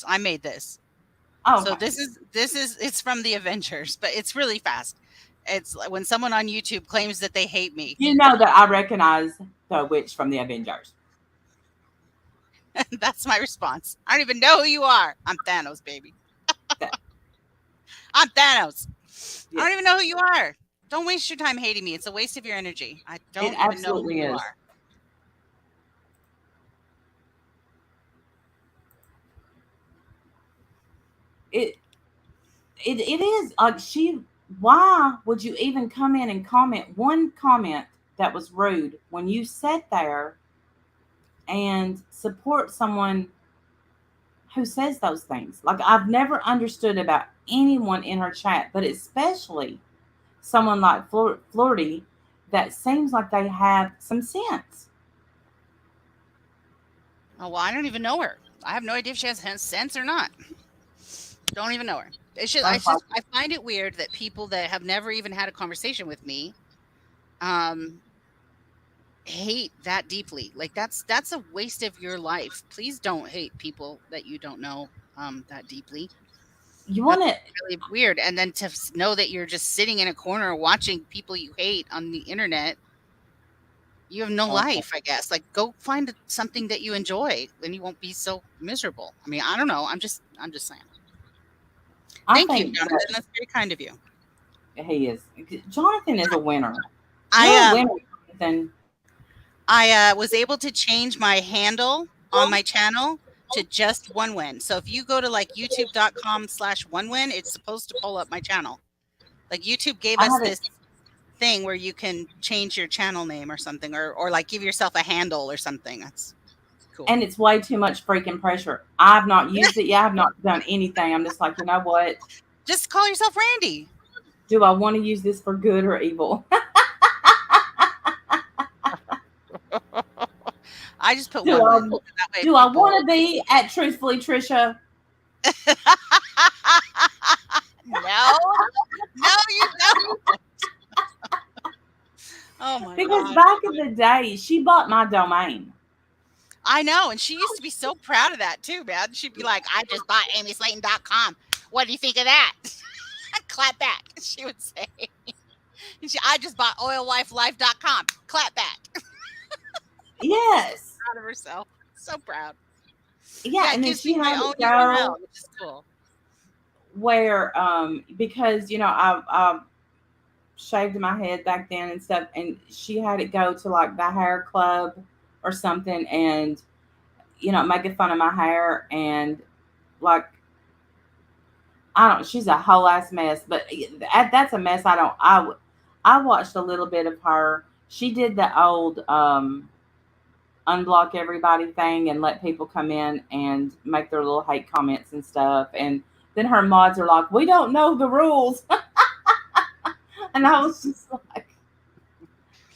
I made this. Oh, So okay. it's from the Avengers, but it's really fast. It's like when someone on YouTube claims that they hate me. You know that I recognize the witch from the Avengers. That's my response. I don't even know who you are. I'm Thanos, baby. I'm Thanos. I don't even know who you are. Don't waste your time hating me. It's a waste of your energy. I don't even know who you are. It is like why would you even come in and comment one comment that was rude when you sat there and support someone who says those things? Like, I've never understood about anyone in her chat, but especially someone like Flirty that seems like they have some sense. Oh, well, I don't even know her. I have no idea if she has sense or not. Don't even know her. I find it weird that people that have never even had a conversation with me hate that deeply. Like, that's a waste of your life. Please don't hate people that you don't know that deeply. You want to really weird. And then to know that you're just sitting in a corner watching people you hate on the internet, you have no life, I guess. Like, go find something that you enjoy, and you won't be so miserable. I mean, I don't know. I'm just saying. Thank you, Jonathan. That's very kind of you. He is. Jonathan is a winner. I was able to change my handle on my channel to just one win. So if you go to like youtube.com/onewin, it's supposed to pull up my channel. Like, YouTube gave us this thing where you can change your channel name or something, or like give yourself a handle or something. That's cool. And it's way too much freaking pressure. I've not used it yet. I've not done anything. I'm just like, you know what? Just call yourself Randy. Do I want to use this for good or evil? I just put do one. I want to be at Truthfully Trisha? No, you don't. Oh my because God. Back in the day, she bought my domain. I know, and she used to be so proud of that too, man. She'd be like, I just bought amyslayton.com. What do you think of that? Clap back, she would say. I just bought oilwifelife.com. Clap back. Yes. Proud of herself. So proud. Yeah, Yeah, it and then gives me she my had own to URL, go which is cool. where because I shaved my head back then and stuff, and she had it go to like the hair club or something, and making fun of my hair, and like I don't. She's a whole ass mess, but that's a mess. I watched a little bit of her. She did the old unblock everybody thing and let people come in and make their little hate comments and stuff. And then her mods are like, "We don't know the rules," and I was just like, The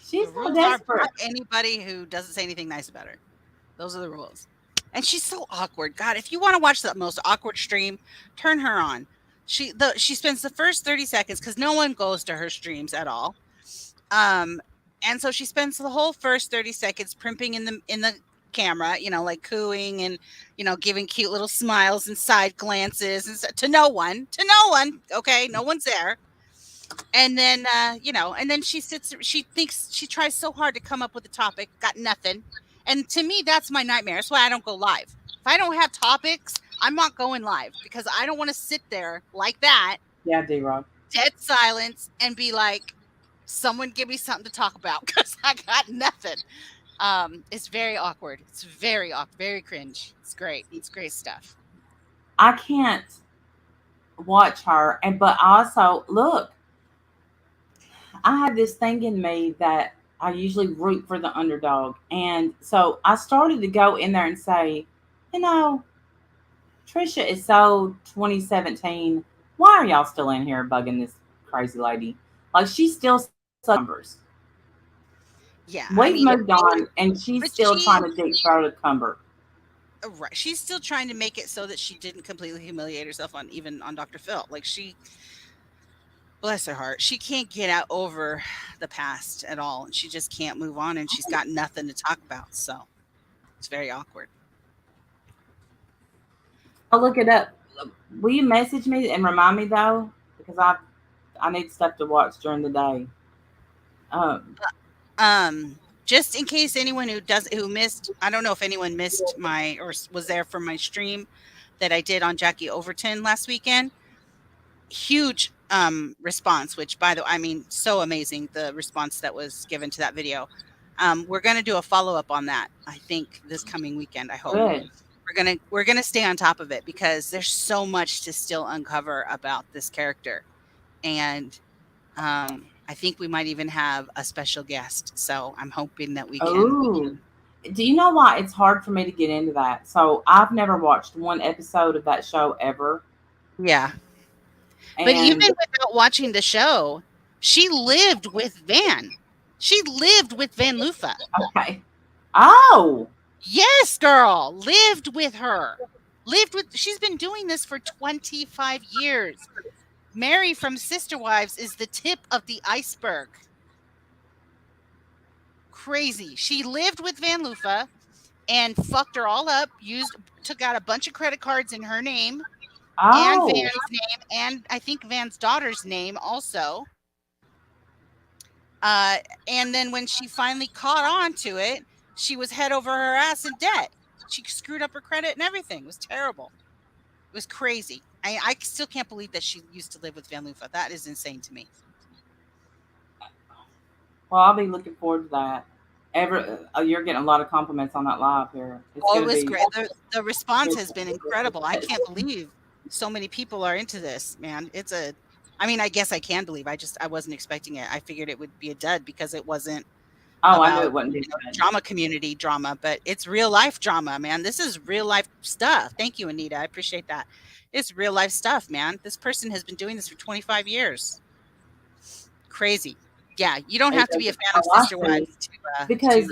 "She's so rules are desperate." block anybody who doesn't say anything nice about her. Those are the rules. And she's so awkward. God, if you want to watch the most awkward stream, turn her on. She spends the first 30 seconds because no one goes to her streams at all. Um, and so she spends the whole first 30 seconds primping in the camera, like cooing and giving cute little smiles and side glances and to no one, okay, no one's there. And then and then she thinks, she tries so hard to come up with a topic, got nothing. And to me, that's my nightmare. That's why I don't go live. If I don't have topics, I'm not going live because I don't want to sit there like that, Yeah, D-Rock. dead silence, and be like, someone give me something to talk about because I got nothing. It's very awkward. It's very awkward, very cringe. It's great. It's great stuff. I can't watch her, and but also look, I have this thing in me that I usually root for the underdog. And so I started to go in there and say, you know, Trisha is so 2017. Why are y'all still in here bugging this crazy lady? Like, she's still numbers. Yeah, I We've mean, moved on, and she's but still trying to dig throat a cumber. right, she's still trying to make it so that she didn't completely humiliate herself on Dr. Phil. Like, she, bless her heart, she can't get out over the past at all, and she just can't move on, and she's got nothing to talk about. So it's very awkward. I'll look it up. Will you message me and remind me though? Because I need stuff to watch during the day. Just in case anyone who missed, I don't know if anyone missed my or was there for my stream that I did on Jackie Overton last weekend. Huge response, which, by the way, I mean, so amazing, the response that was given to that video. We're going to do a follow-up on that, I think, this coming weekend. I hope. Good. We're gonna stay on top of it because there's so much to still uncover about this character, and I think we might even have a special guest. So I'm hoping that we can. Oh, do you know why it's hard for me to get into that? So I've never watched one episode of that show ever. Yeah. And But even without watching the show, she lived with Van. She lived with Van Lufa. okay. Oh, Yes, girl. Lived with her. She's been doing this for 25 years. Mary from Sister Wives is the tip of the iceberg. Crazy. She lived with Van Lufa and fucked her all up, took out a bunch of credit cards in her name and Van's name, and I think Van's daughter's name also. And then when she finally caught on to it, she was head over her ass in debt. She screwed up her credit and everything. It was terrible. It was crazy. I still can't believe that she used to live with Van Lufa. That is insane to me. Well, I'll be looking forward to that. You're getting a lot of compliments on that live here. It was great. The response has been incredible. I can't believe so many people are into this, man. I mean, I guess I can believe. I wasn't expecting it. I figured it would be a dud because it wasn't. Oh, I knew it wouldn't be drama community drama, but it's real life drama, man. This is real life stuff. Thank you, Anita. I appreciate that. It's real life stuff, man. This person has been doing this for 25 years. Crazy. Yeah, you don't have to be a fan of Sister Wives because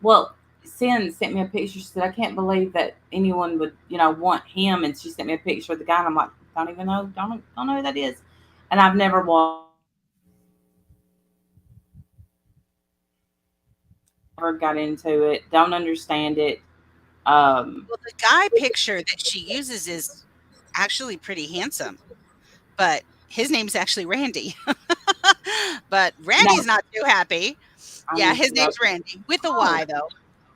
well, Sin sent me a picture. She said, "I can't believe that anyone would, want him." And she sent me a picture of the guy, and I'm like, "Don't even know, don't know who that is." And I've never watched. Never got into it. Don't understand it. Well, the guy picture that she uses is actually pretty handsome, but his name's actually Randy. But No, Randy's not too happy. I Yeah, need his to look. name's Randy with a Oh, Y though.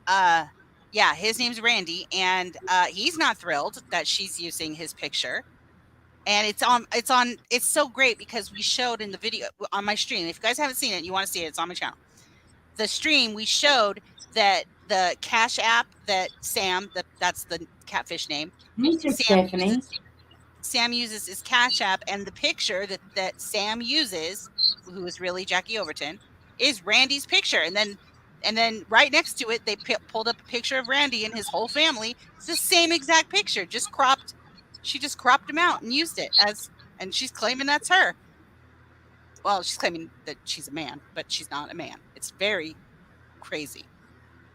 Uh, yeah, his name's Randy, and he's not thrilled that she's using his picture. And it's so great because we showed in the video on my stream. If you guys haven't seen it, and you want to see it, it's on my channel. The stream we showed that the Cash App that that's the catfish name, thank you, Sam Stephanie. uses Sam uses his Cash App, and the picture that Sam uses, who is really Jackie Overton, is Randy's picture. And then right next to it, they pulled up a picture of Randy and his whole family. It's the same exact picture, just cropped. She just cropped him out and used it and she's claiming that's her. Well, she's claiming that she's a man, but she's not a man. It's very crazy.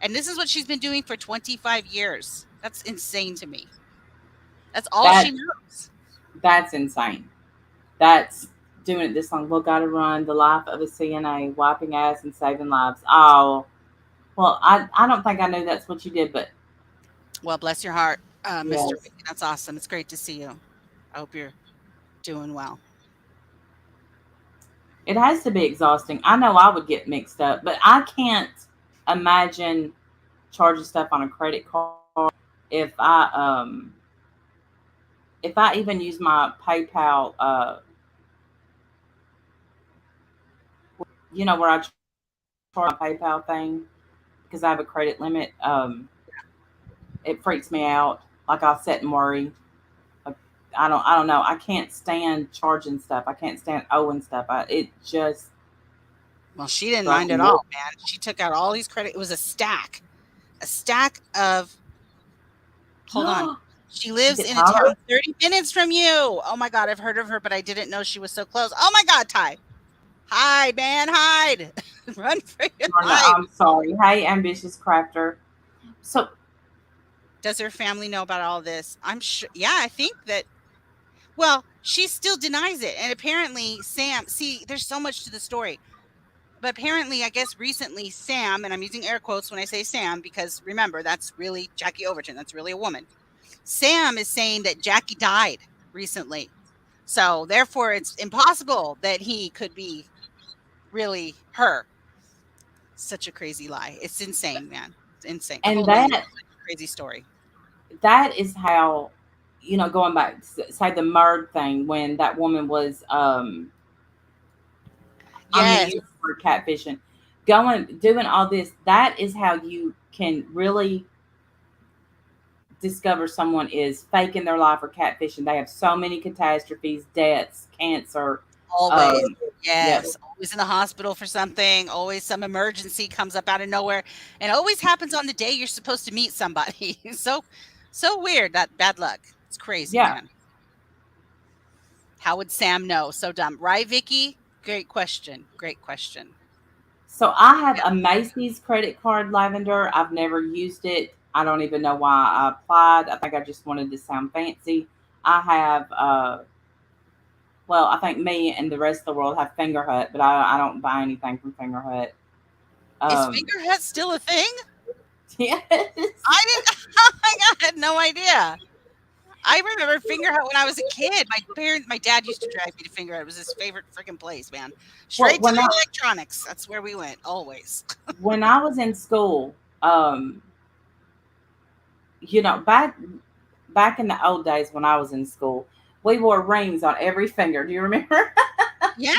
And this is what she's been doing for 25 years. That's insane to me. That's all That she knows. that's insane. That's doing it this long. Well, gotta run the life of a CNA, wiping ass and saving lives. Oh, well, I don't think I knew that's what you did, but Well, bless your heart, Mr. yes, Ricky. That's awesome. It's great to see you. I hope you're doing well. it has to be exhausting. I know I would get mixed up, but I can't imagine charging stuff on a credit card if I even use my PayPal, where I charge my PayPal thing because I have a credit limit. It freaks me out. Like I'll sit and worry. Like I don't know. I can't stand charging stuff. I can't stand owing stuff. It just Well, she didn't drives mind me at nuts. all, man. She took out all these credit. It was a stack of. Hold on. She lives Get in a town Tyler. 30 minutes from you. Oh my God, I've heard of her, but I didn't know she was so close. Oh my God, Ty. Hide, man, hide. Run for your Oh, no, life. I'm sorry. Hey, ambitious crafter. So Does her family know about all this? I'm sure. Yeah, I think that. Well, she still denies it. And apparently, Sam, see, there's so much to the story. But apparently, I guess recently, Sam, and I'm using air quotes when I say Sam, because remember, that's really Jackie Overton. That's really a woman. Sam is saying that Jackie died recently. So therefore, it's impossible that he could be really her. Such a crazy lie. It's insane, man. It's insane. The and whole lady's that a crazy story. that is how, going back, say the murd thing when that woman was on the Yes. news for catfishing, doing all this. That is how you can really discover someone is faking their life or catfishing. They have so many catastrophes, deaths, cancer. Always. Um, yep. Yes. Always in the hospital for something. Always some emergency comes up out of nowhere. And it always happens on the day you're supposed to meet somebody. So weird. That bad luck. It's crazy, Yeah. man. How would Sam know? So dumb. Right, Vicky? Great question. Great question. So I have a Macy's credit card, Lavender. I've never used it. I don't even know why I applied. I think I just wanted to sound fancy. I have, well, I think me and the rest of the world have Finger Hut, but I don't buy anything from Finger Hut. Is Finger Hut still a thing? Yes. I didn't. Oh my God, I had no idea. I remember Finger Hut when I was a kid. My dad used to drive me to Finger Hut. It was his favorite freaking place, man. Well, Straight to the electronics. That's where we went always. when I was in school, back in the old days when I was in school, we wore rings on every finger. Do you remember? Yeah,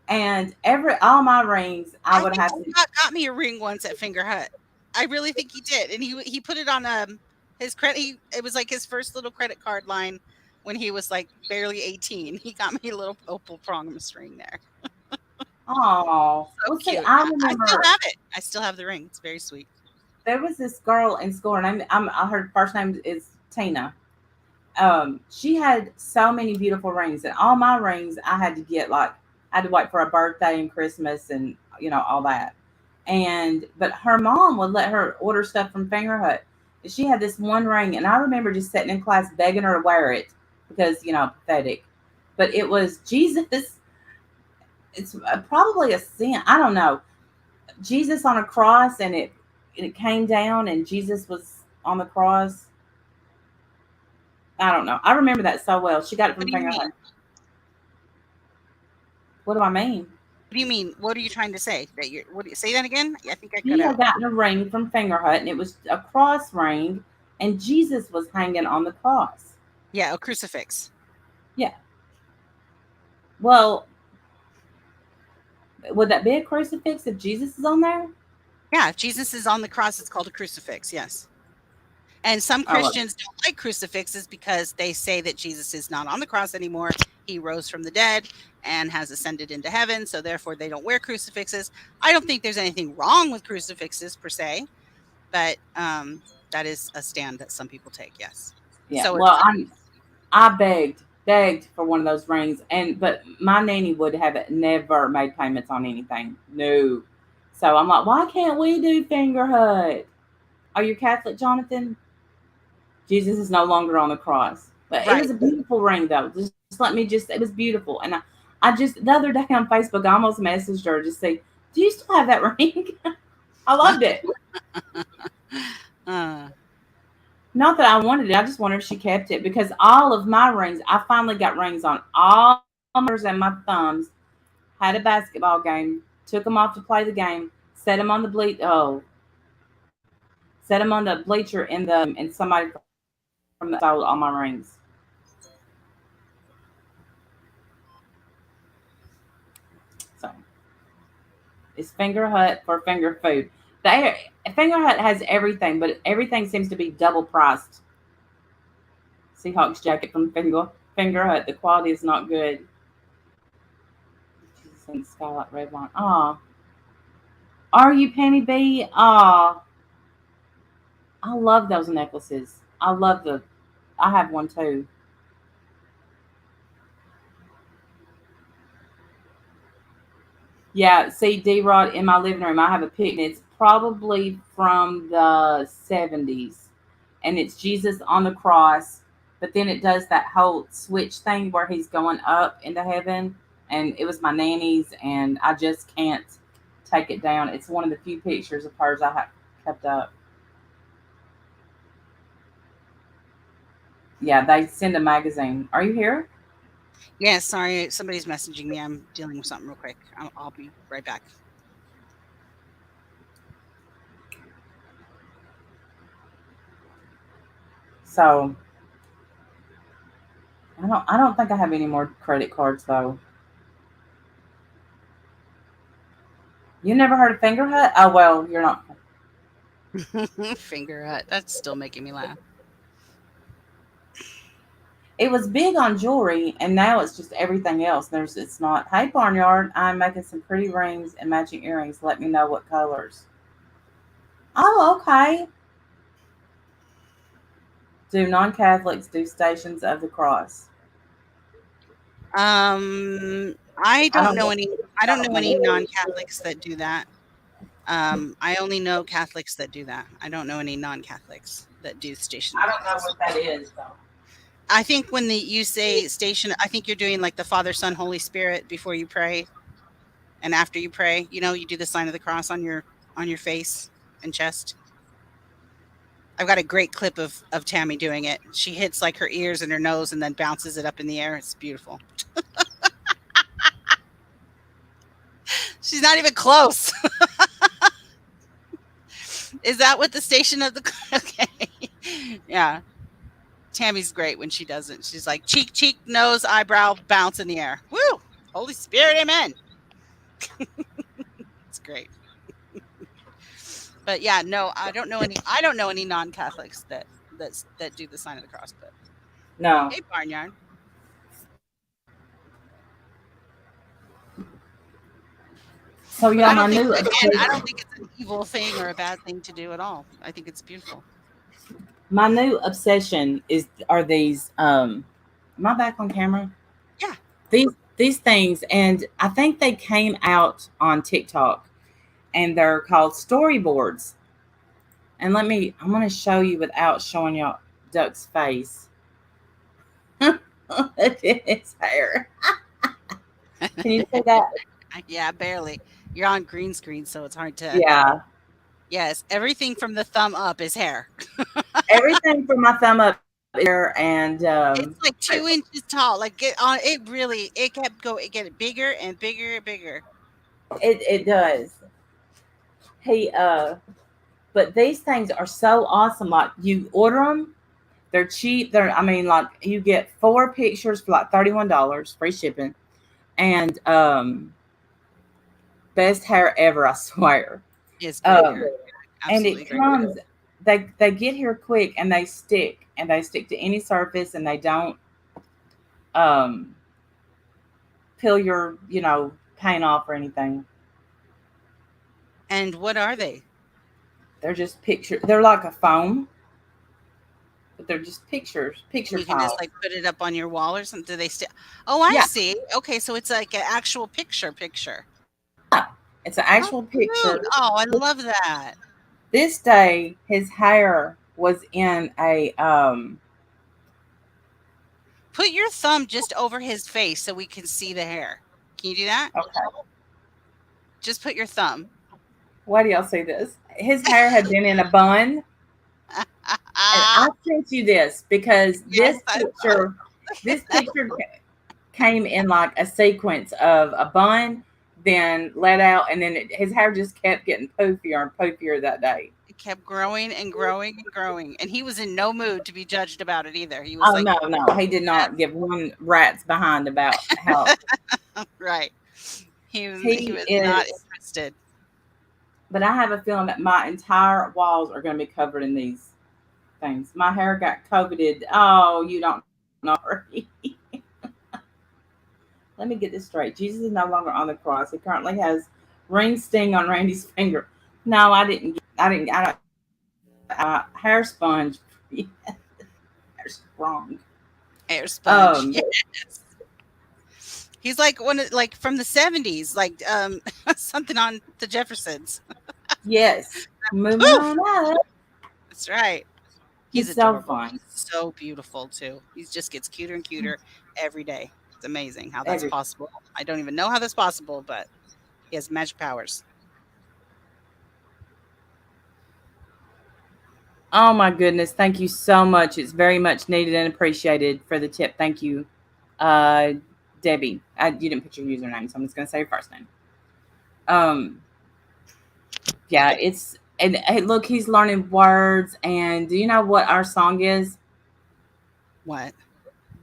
And all my rings, I would think have to. got me a ring once at Finger Hut. I really think he did, and he put it on his credit. It was like his first little credit card line when he was like barely 18. He got me a little opal promise ring there. Oh, So well, see, cute. I I remember still have it. I still have the ring. It's very sweet. there was this girl in school, and her first name is Tina. She had so many beautiful rings, and all my rings I had to get I had to wait for a birthday and Christmas and all that. But her mom would let her order stuff from Finger Hut. And she had this one ring, and I remember just sitting in class begging her to wear it because pathetic. But it was Jesus. It's probably a sin. I don't know. Jesus on a cross, and it came down, and Jesus was on the cross. I don't know. I remember that so well. She got it What from do you Finger mean? Hut. What do I mean? What do you mean? What are you trying to say? That you what do you say that again? I think I cut He had out. gotten a ring from Finger Hut, and it was a cross ring, and Jesus was hanging on the cross. Yeah, a crucifix. Yeah. Well, would that be a crucifix if Jesus is on there? Yeah, if Jesus is on the cross, it's called a crucifix. Yes. And some Oh, well, Christians don't like crucifixes because they say that Jesus is not on the cross anymore. He rose from the dead and has ascended into heaven. So therefore, they don't wear crucifixes. I don't think there's anything wrong with crucifixes per se, but that is a stand that some people take. Yes. yeah. So it's Well, I begged for one of those rings, and but my nanny would have never made payments on anything. No. So I'm like, why can't we do Finger Hut? Are you Catholic, Jonathan? Jesus is no longer on the cross. But it was right. a beautiful ring, though. Just let me just, it was beautiful. And I just, the other day on Facebook, I almost messaged her to say, do you still have that ring? I loved it. Uh, Not that I wanted it. I just wondered if she kept it because all of my rings, I finally got rings on all my fingers and my thumbs. Had a basketball game, took them off to play the game, set them on the set them on the bleacher and somebody from the stole all my rings. So it's Finger Hut for finger food. They Finger Hut has everything, but everything seems to be double priced. Seahawks jacket from Finger Hut. The quality is not good. Jesus and Skylight Red Wine. Aw. Are you Penny B? Aw. I love those necklaces. I have one too. Yeah, see D Rod in my living room. I have a picnic. It's probably from the 70s. And it's Jesus on the cross. But then it does that whole switch thing where he's going up into heaven. And it was my nanny's, and I just can't take it down. It's one of the few pictures of hers I have kept up. Yeah, they send a magazine. Are you here? yeah, sorry. Somebody's messaging me. I'm dealing with something real quick. I'll be right back. So I don't think I have any more credit cards though. You never heard of Finger Hut? Oh well, you're not. Finger Hut. That's still making me laugh. It was big on jewelry, and now it's just everything else. It's not. Hey Barnyard, I'm making some pretty rings and matching earrings. Let me know what colors. Oh, okay. Do non-Catholics do Stations of the Cross? I I don't don't know know. any. I don't know any non-Catholics that do that. I only know Catholics that do that. I don't know any non-Catholics that do Station of I the don't know Cross. what that is though. I think when you say station, I think you're doing like the Father, Son, Holy Spirit before you pray and after you pray. You know, you do the sign of the cross on your face and chest. I've got a great clip of Tammy doing it. She hits like her ears and her nose and then bounces it up in the air. It's beautiful. She's not even close. Is that what the station of the okay? Yeah. Tammy's great when she does it. She's like cheek, cheek, nose, eyebrow, bounce in the air. Woo! Holy Spirit, amen. It's great. But yeah, no, I don't know any. I don't know any non-Catholics that do the sign of the cross. But No. hey, Barnyard. So But yeah, I my don't think new again. I obsession, don't think it's an evil thing or a bad thing to do at all. I think it's beautiful. is are these. Am I back on camera? Yeah. These things, and I think they came out on TikTok, and they're called storyboards. And I'm going to show you without showing y'all Duck's face. Look at his hair. Can you see that? Yeah, barely. You're on green screen, so it's hard to. Yeah. Yes, everything from the thumb up is hair. Everything from my thumb up and It's like 2 inches tall. Like it on it really it kept going it getting bigger and bigger and bigger. it does. He but these things are so awesome. Like you order them, they're cheap. I mean, like you get 4 pictures for like $31, free shipping, and best hair ever, I swear. It's great hair. And Absolutely it great hair. comes, they get here quick and they stick to any surface and they don't um peel your paint off or anything. And what are they? They're just picture. They're like a foam, but they're just picture You can just tiles. like put it up on your wall or something. Do they still? Oh, I Yeah, see. Okay, so it's like an actual picture. it's an Oh, actual cute. picture. Oh, I love that. This day, his hair was in a Put your thumb just over his face so we can see the hair. Can you do that? Okay, Just put your thumb. why do y'all see this? His hair had been in a bun, and I sent you this because Yes, I saw. this picture came in like a sequence of a bun, then let out, and then his hair just kept getting poofier and poofier that day. It kept growing and growing and growing, and he was in no mood to be judged about it either. He was Oh like, no, no, he did not give one rat's behind about how right. He he was not is. interested. But I have a feeling that my entire walls are going to be covered in these things. My hair got coveted. Oh, you don't know. Let me get this straight. Jesus is no longer on the cross. He currently has ring sting on Randy's finger. No, I didn't. I didn't. I don't. Hair sponge. Hair's wrong. Hair sponge. Um. Yes. He's like one of like from the 70s, like something on the Jeffersons. Yes. Moving Poof! on up. That's right. He's He's so adorable. fun. He's so beautiful too. He just gets cuter and cuter every day. It's amazing how that's Every. possible. I don't even know how that's possible, but he has magic powers. Oh my goodness. Thank you so much. It's very much needed and appreciated for the tip. Thank you, uh, Debbie. You didn't put your username, so I'm just going to say your first name. Um, yeah, it's, and hey, look, he's learning words. And do you know what our song is? What?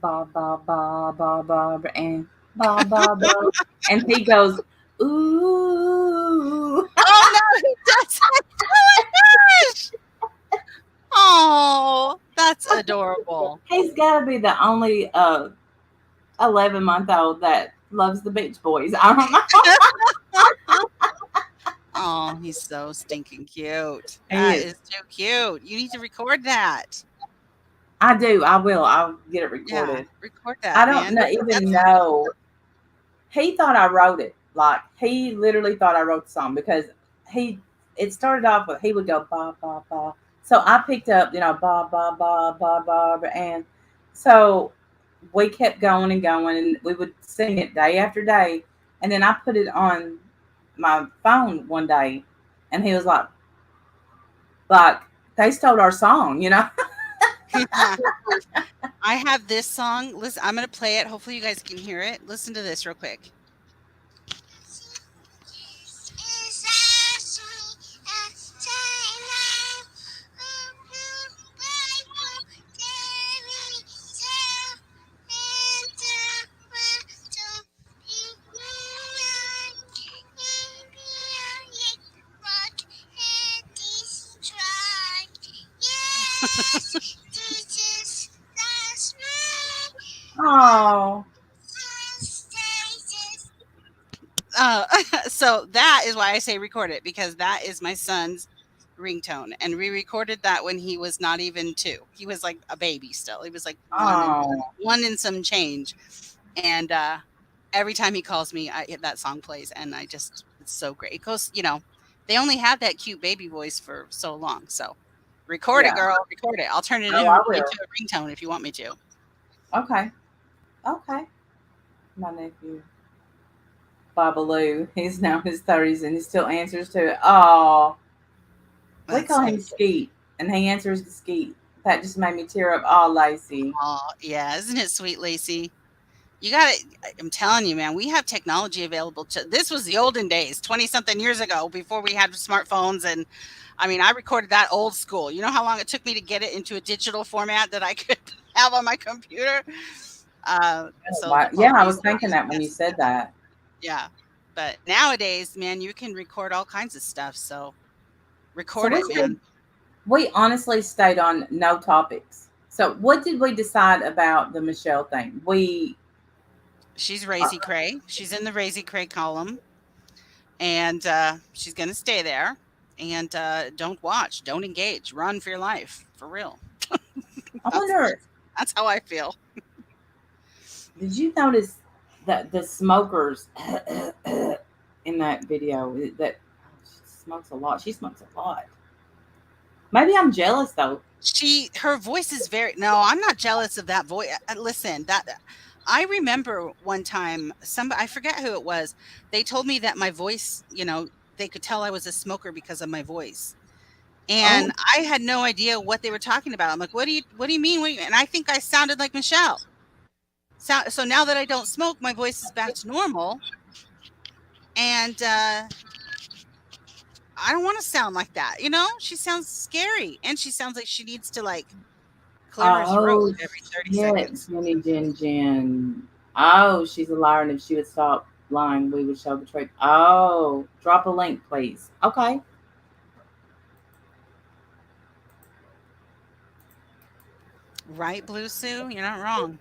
Ba, ba, ba, ba, ba, and ba, ba, ba. And he goes, ooh. Oh no, he does. Oh my gosh. Oh, that's adorable. He's got to be the only 11-month-old that loves the Beach Boys. I don't know. Oh, he's so stinking cute. He That is. is too cute. You need to record that. I do. I will. I'll get it Yeah, recorded. record I that, don't man. even know. He thought I wrote it. Like he literally thought I wrote the song because it started off with he would go ba ba ba. So I picked up ba ba ba ba ba, and so we kept going and going, and we would sing it day after day, and then I put it on my phone one day, and he was like they stole our song. I have this song. Listen, I'm gonna play it. Hopefully, you guys can hear it. Listen to this real quick. Oh, So that is why I say record it, because that is my son's ringtone, and we recorded that when he was not even 2. He was like a baby still. He was like oh, one and some change, and every time he calls me, that song plays, and it's so great. It goes, they only have that cute baby voice for so long, so record it, yeah. girl, record it. I'll turn it Oh, I will. into a ringtone if you want me to. Okay. My nephew, Babaloo, he's now in his 30s and he still answers to it. Oh, we That's call so him Skeet, and he answers to Skeet. That just made me tear up. Oh, Lacey. Oh, yeah. Isn't it sweet, Lacey? You got it. I'm telling you, man, we have technology available to this was the olden days, 20 something years ago before we had smartphones. And I mean, I recorded that old school. You know how long it took me to get it into a digital format that I could have on my computer? So the Yeah, I quality was is thinking that when you said that. yeah. But nowadays, man, you can record all kinds of stuff. So So record it, man. we honestly stayed on no topics. So what did we decide about the Michelle thing? She's Raisy Cray. She's in the Raisy Cray column. And she's going to stay there. And don't watch, don't engage, run for your life, for real. I wonder, That's how I feel. did you notice that the smokers in that video that she smokes a lot? She smokes a lot. Maybe I'm jealous though. Her voice is very. No, I'm not jealous of that voice. Listen, I remember one time I forget who it was. They told me that my voice, they could tell I was a smoker because of my voice. And I had no idea what they were talking about. I'm like, what do you mean? And I think I sounded like Michelle. So now that I don't smoke, my voice is back to normal. And I don't want to sound like that. She sounds scary. And she sounds like she needs to clear her throat every 30 seconds. Jenny Jen. Oh, she's a liar. And if she would stop lying, we would show the truth. Oh, drop a link, please. Okay. Right, Blue Sue? You're not wrong.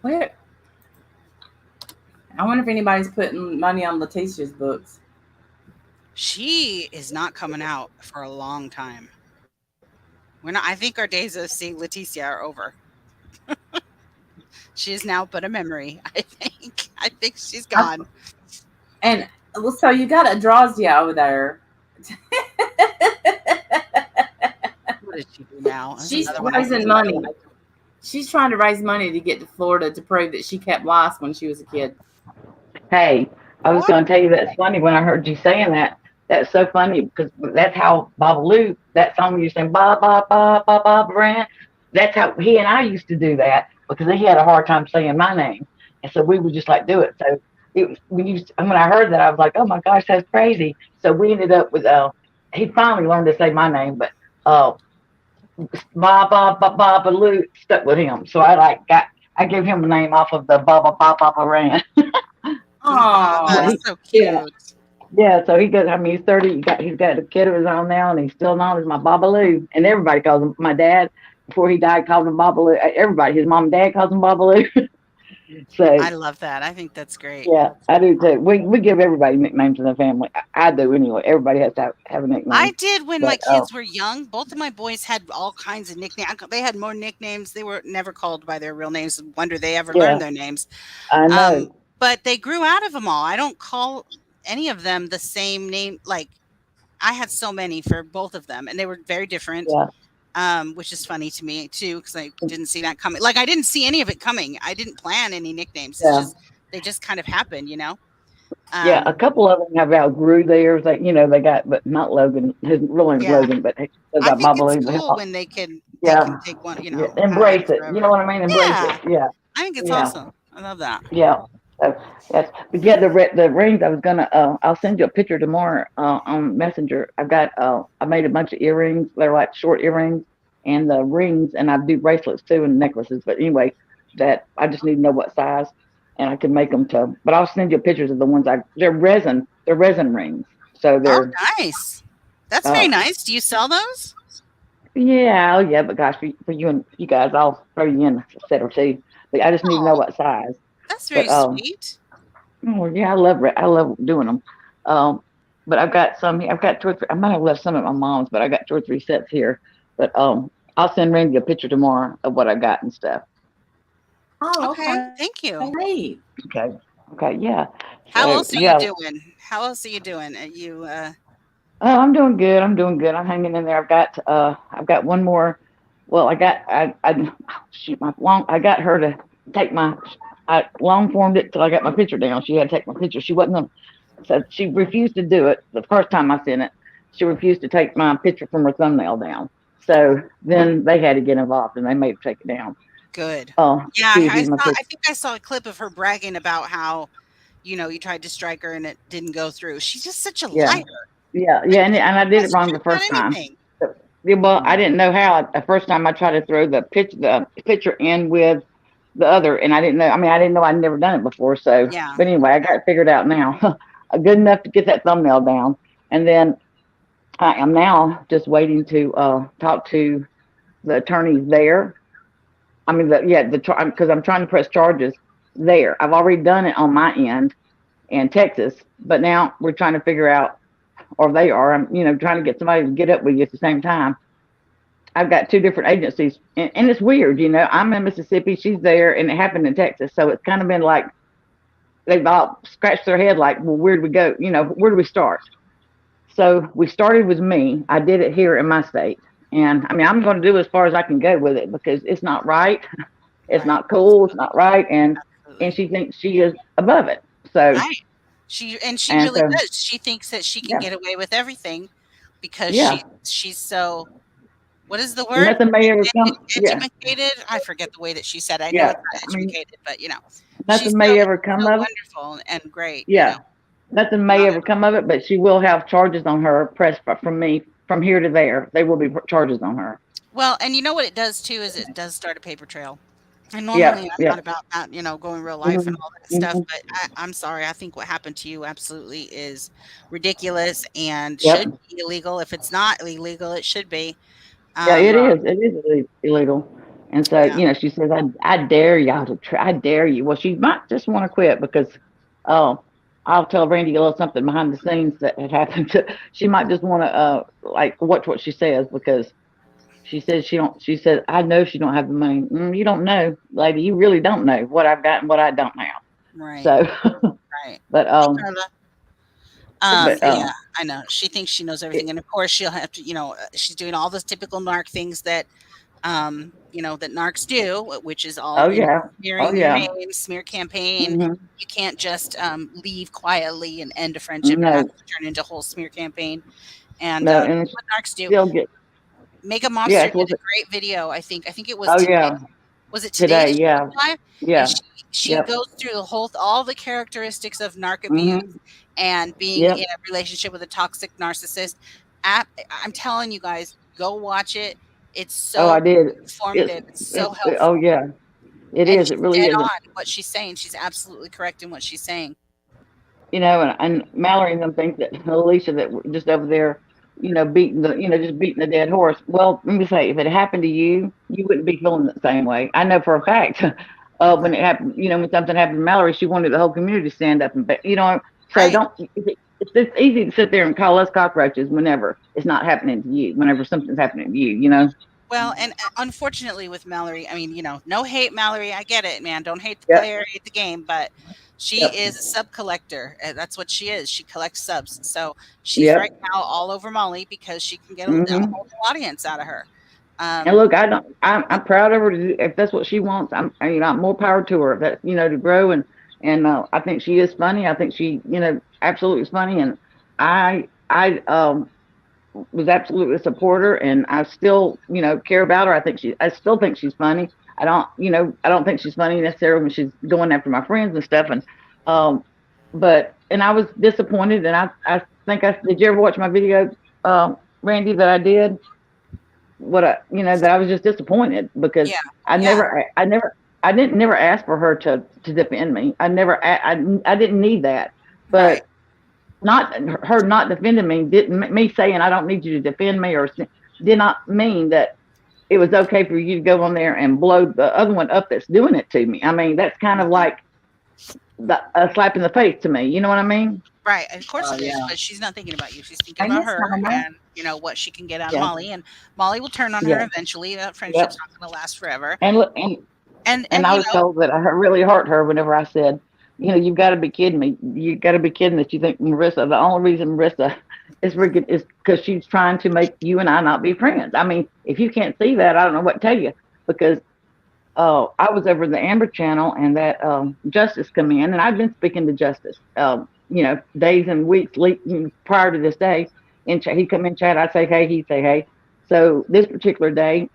Where? I wonder if anybody's putting money on Letitia's books. She is not coming out for a long time. I think our days of seeing Leticia are over. She is now but a memory, I think. I think she's gone. And so you got a Drozdia over there. What did she do now? She's raising money. She's trying to raise money to get to Florida to prove that she kept lice when she was a kid. Hey, I was going to tell you that's funny when I heard you saying that. That's so funny because that's how Babalu, that song you sang, ba ba ba ba ba Brand. That's how he and I used to do that because he had a hard time saying my name, and so we would just do it. So when I heard that, I was like, oh my gosh, that's crazy. So we ended up with he finally learned to say my name, but ba ba ba ba Babalu stuck with him. So I gave him a name off of the ba ba ba ba Brand. Oh, that's so cute. Yeah, so he goes. I mean, he's 30. He's got a kid of his own now, and he's still known as my Babalu. And everybody calls him. My dad, before he died, called him Babalu. Everybody, his mom and dad calls him Babalu. So I love that. I think that's great. Yeah, I do too. We give everybody nicknames in the family. I do anyway. Everybody has to have a nickname. I did when my kids were young. Both of my boys had all kinds of nicknames. They had more nicknames. They were never called by their real names. Wonder they ever learned their names. I know. But they grew out of them all. I don't call any of them the same name. Like I had so many for both of them, and they were very different. Yeah. Which is funny to me too, because I didn't see that coming. Like I didn't see any of it coming. I didn't plan any nicknames. It's they just kind of happened, Yeah, a couple of them have outgrew theirs. They got, but not Logan. His real name's Logan, but they got Babalu. It's cool when they can take one. Embrace it. You know what I mean? Embrace it. Yeah. I think it's awesome. I love that. Yeah. Yes, but yeah, the rings. I was gonna. I'll send you a picture tomorrow on Messenger. I've got. I made a bunch of earrings. They're like short earrings, and the rings, and I do bracelets too and necklaces. But anyway, that I just need to know what size, and I can make them to. But I'll send you pictures of the ones they're resin. They're resin rings. So they're nice. That's very nice. Do you sell those? Yeah. Oh yeah. But gosh, for you and you guys, I'll throw you in a set or two. But I just need to know what size. That's very sweet. Oh yeah, I love doing them. But I've got some. I've got 2 or 3. I might have left some at my mom's, but I got 2 or 3 sets here. But I'll send Randy a picture tomorrow of what I got and stuff. Oh, okay. Thank you. Hey. Okay. Yeah. How else are you doing? How else are you doing? Are you? Oh, I'm doing good. I'm hanging in there. I've got one more. Well, I got I got her to take I long formed it till I got my picture down. She had to take my picture. She wasn't So she refused to do it. The first time I sent it, she refused to take my picture from her thumbnail down. So then they had to get involved and they made her take it down. Good. Oh, Yeah, she was I using my saw. picture. I think I saw a clip of her bragging about how, you tried to strike her and it didn't go through. She's just such a Yeah, liar. yeah, and I did it That's wrong true the about first time. anything. Yeah, well, I didn't know how. The first time I tried to throw the picture in with the other, and I didn't know. I mean, I didn't know I'd never done it before. So, Yeah. but anyway, I got it figured out now. Good enough to get that thumbnail down, and then I am now just waiting to talk to the attorneys there. I mean, because I'm trying to press charges there. I've already done it on my end in Texas, but now we're trying to figure out, or they are. I'm trying to get somebody to get up with you at the same time. I've got two different agencies, and it's weird. I'm in Mississippi, she's there, and it happened in Texas, so it's kind of been like they've all scratched their head, like, well, where do we go? Where do we start? So we started with me. I did it here in my state, and I mean, I'm going to do as far as I can go with it because it's not right, it's Right. not cool, it's not right, and Absolutely. she thinks she is above it. So Right. She and really so does. She thinks that she can yeah, get away with everything because yeah, she's so, what is the word? nothing may ever come. Yeah, Educated? I forget the way that she said it. I know yeah. it's not I mean, educated, but she's nothing so may ever come of it. wonderful and great. Yeah, nothing may ever come of it, but she will have charges on her pressed from me from here to there. There will be charges on her. Well, and you know what it does too is it does start a paper trail. And Yeah, normally I'm yeah. not about that, going real life and Hmm. all that stuff, Hmm. but I'm sorry. I think what happened to you absolutely is ridiculous and should Yep. be illegal. If it's not illegal, it should be. Yeah, Um, it is. It is illegal. And so, yeah. she says, I dare y'all to try. I dare you. Well, she might just want to quit because, oh, I'll tell Randy a little something behind the scenes that had happened. She might just want to, like, watch what she says because she says she don't. She said, I know she don't have the money. You don't know, lady. You really don't know what I've got and what I don't have. Right. So, Right. but Hey, Carla. but Yeah, I know. She thinks she knows everything, it, and of course she'll have to, she's doing all those typical narc things that, that narcs do, which is all, oh yeah, oh smearing your yeah. name, smear campaign. Hmm. You can't just leave quietly and end a friendship. It has No, to turn into a whole smear campaign. And no, and what narcs do. still get Mega yeah. Monster It did was a great video. I think it was oh today. yeah. Was it today Today, that she yeah, went live? And yeah, she yep. goes through all the characteristics of narc abuse Hmm. and being in Yep. a relationship with a toxic narcissist. I'm telling you guys, go watch it. It's Oh, so I did. informative. It's so Oh helpful. yeah, it And is. It she's really dead is. on in what she's saying. She's absolutely correct in what she's saying. And Mallory and them think that Alicia that we're just over there, beating just beating the dead horse. Well, let me say, if it happened to you, you wouldn't be feeling the same way. I know for a fact. When Right. it happened, when something happened to Mallory, she wanted the whole community to stand up so Right. don't. It's easy to sit there and call us cockroaches whenever it's not happening to you. Whenever something's happening to you, Well, and unfortunately with Mallory, I mean, no hate, Mallory. I get it, man. Don't hate the Yep. player, hate the game, but she Yep. is a sub collector. That's what she is. She collects subs. So she's right Yep. now all over Molly because she can get a Hmm. whole new audience out of her. And Um, look, I don't. I'm proud of her. If that's what she wants, I'm more power to her. That to grow and I think she is funny. I think she absolutely is funny. And I was absolutely a supporter, and I still care about her. I still think she's funny. I don't think she's funny necessarily when she's going after my friends and stuff. Um, and I was disappointed. And I think did you ever watch my video, Randy, that I did? That I was just disappointed because yeah, I yeah, never I never I didn't never ask for her to defend me. I didn't need that. right. But not her not defending me didn't me saying I don't need you to defend me or did not mean that it was okay for you to go on there and blow the other one up that's doing it to me. I mean, that's kind of Mhm. like a slap in the face to me. You know what I mean? Right. Of course it is, Yeah. but she's not thinking about you. She's thinking And about it's her normal. and what she can get out of Yeah. Molly. And Molly will turn on her Yeah. eventually. That Yep. friendship's not going to last forever. And look, and And I was told that I really hurt her whenever I said, you've got to be kidding me. You got to be kidding that you think Marissa, the only reason Marissa is because she's trying to make you and I not be friends. I mean, if you can't see that, I don't know what to tell you because I was over the Amber channel and that Justice come in and I've been speaking to Justice. days and weeks prior to this day. And he'd come in chat. I'd say hey. He'd say hey. So this particular day,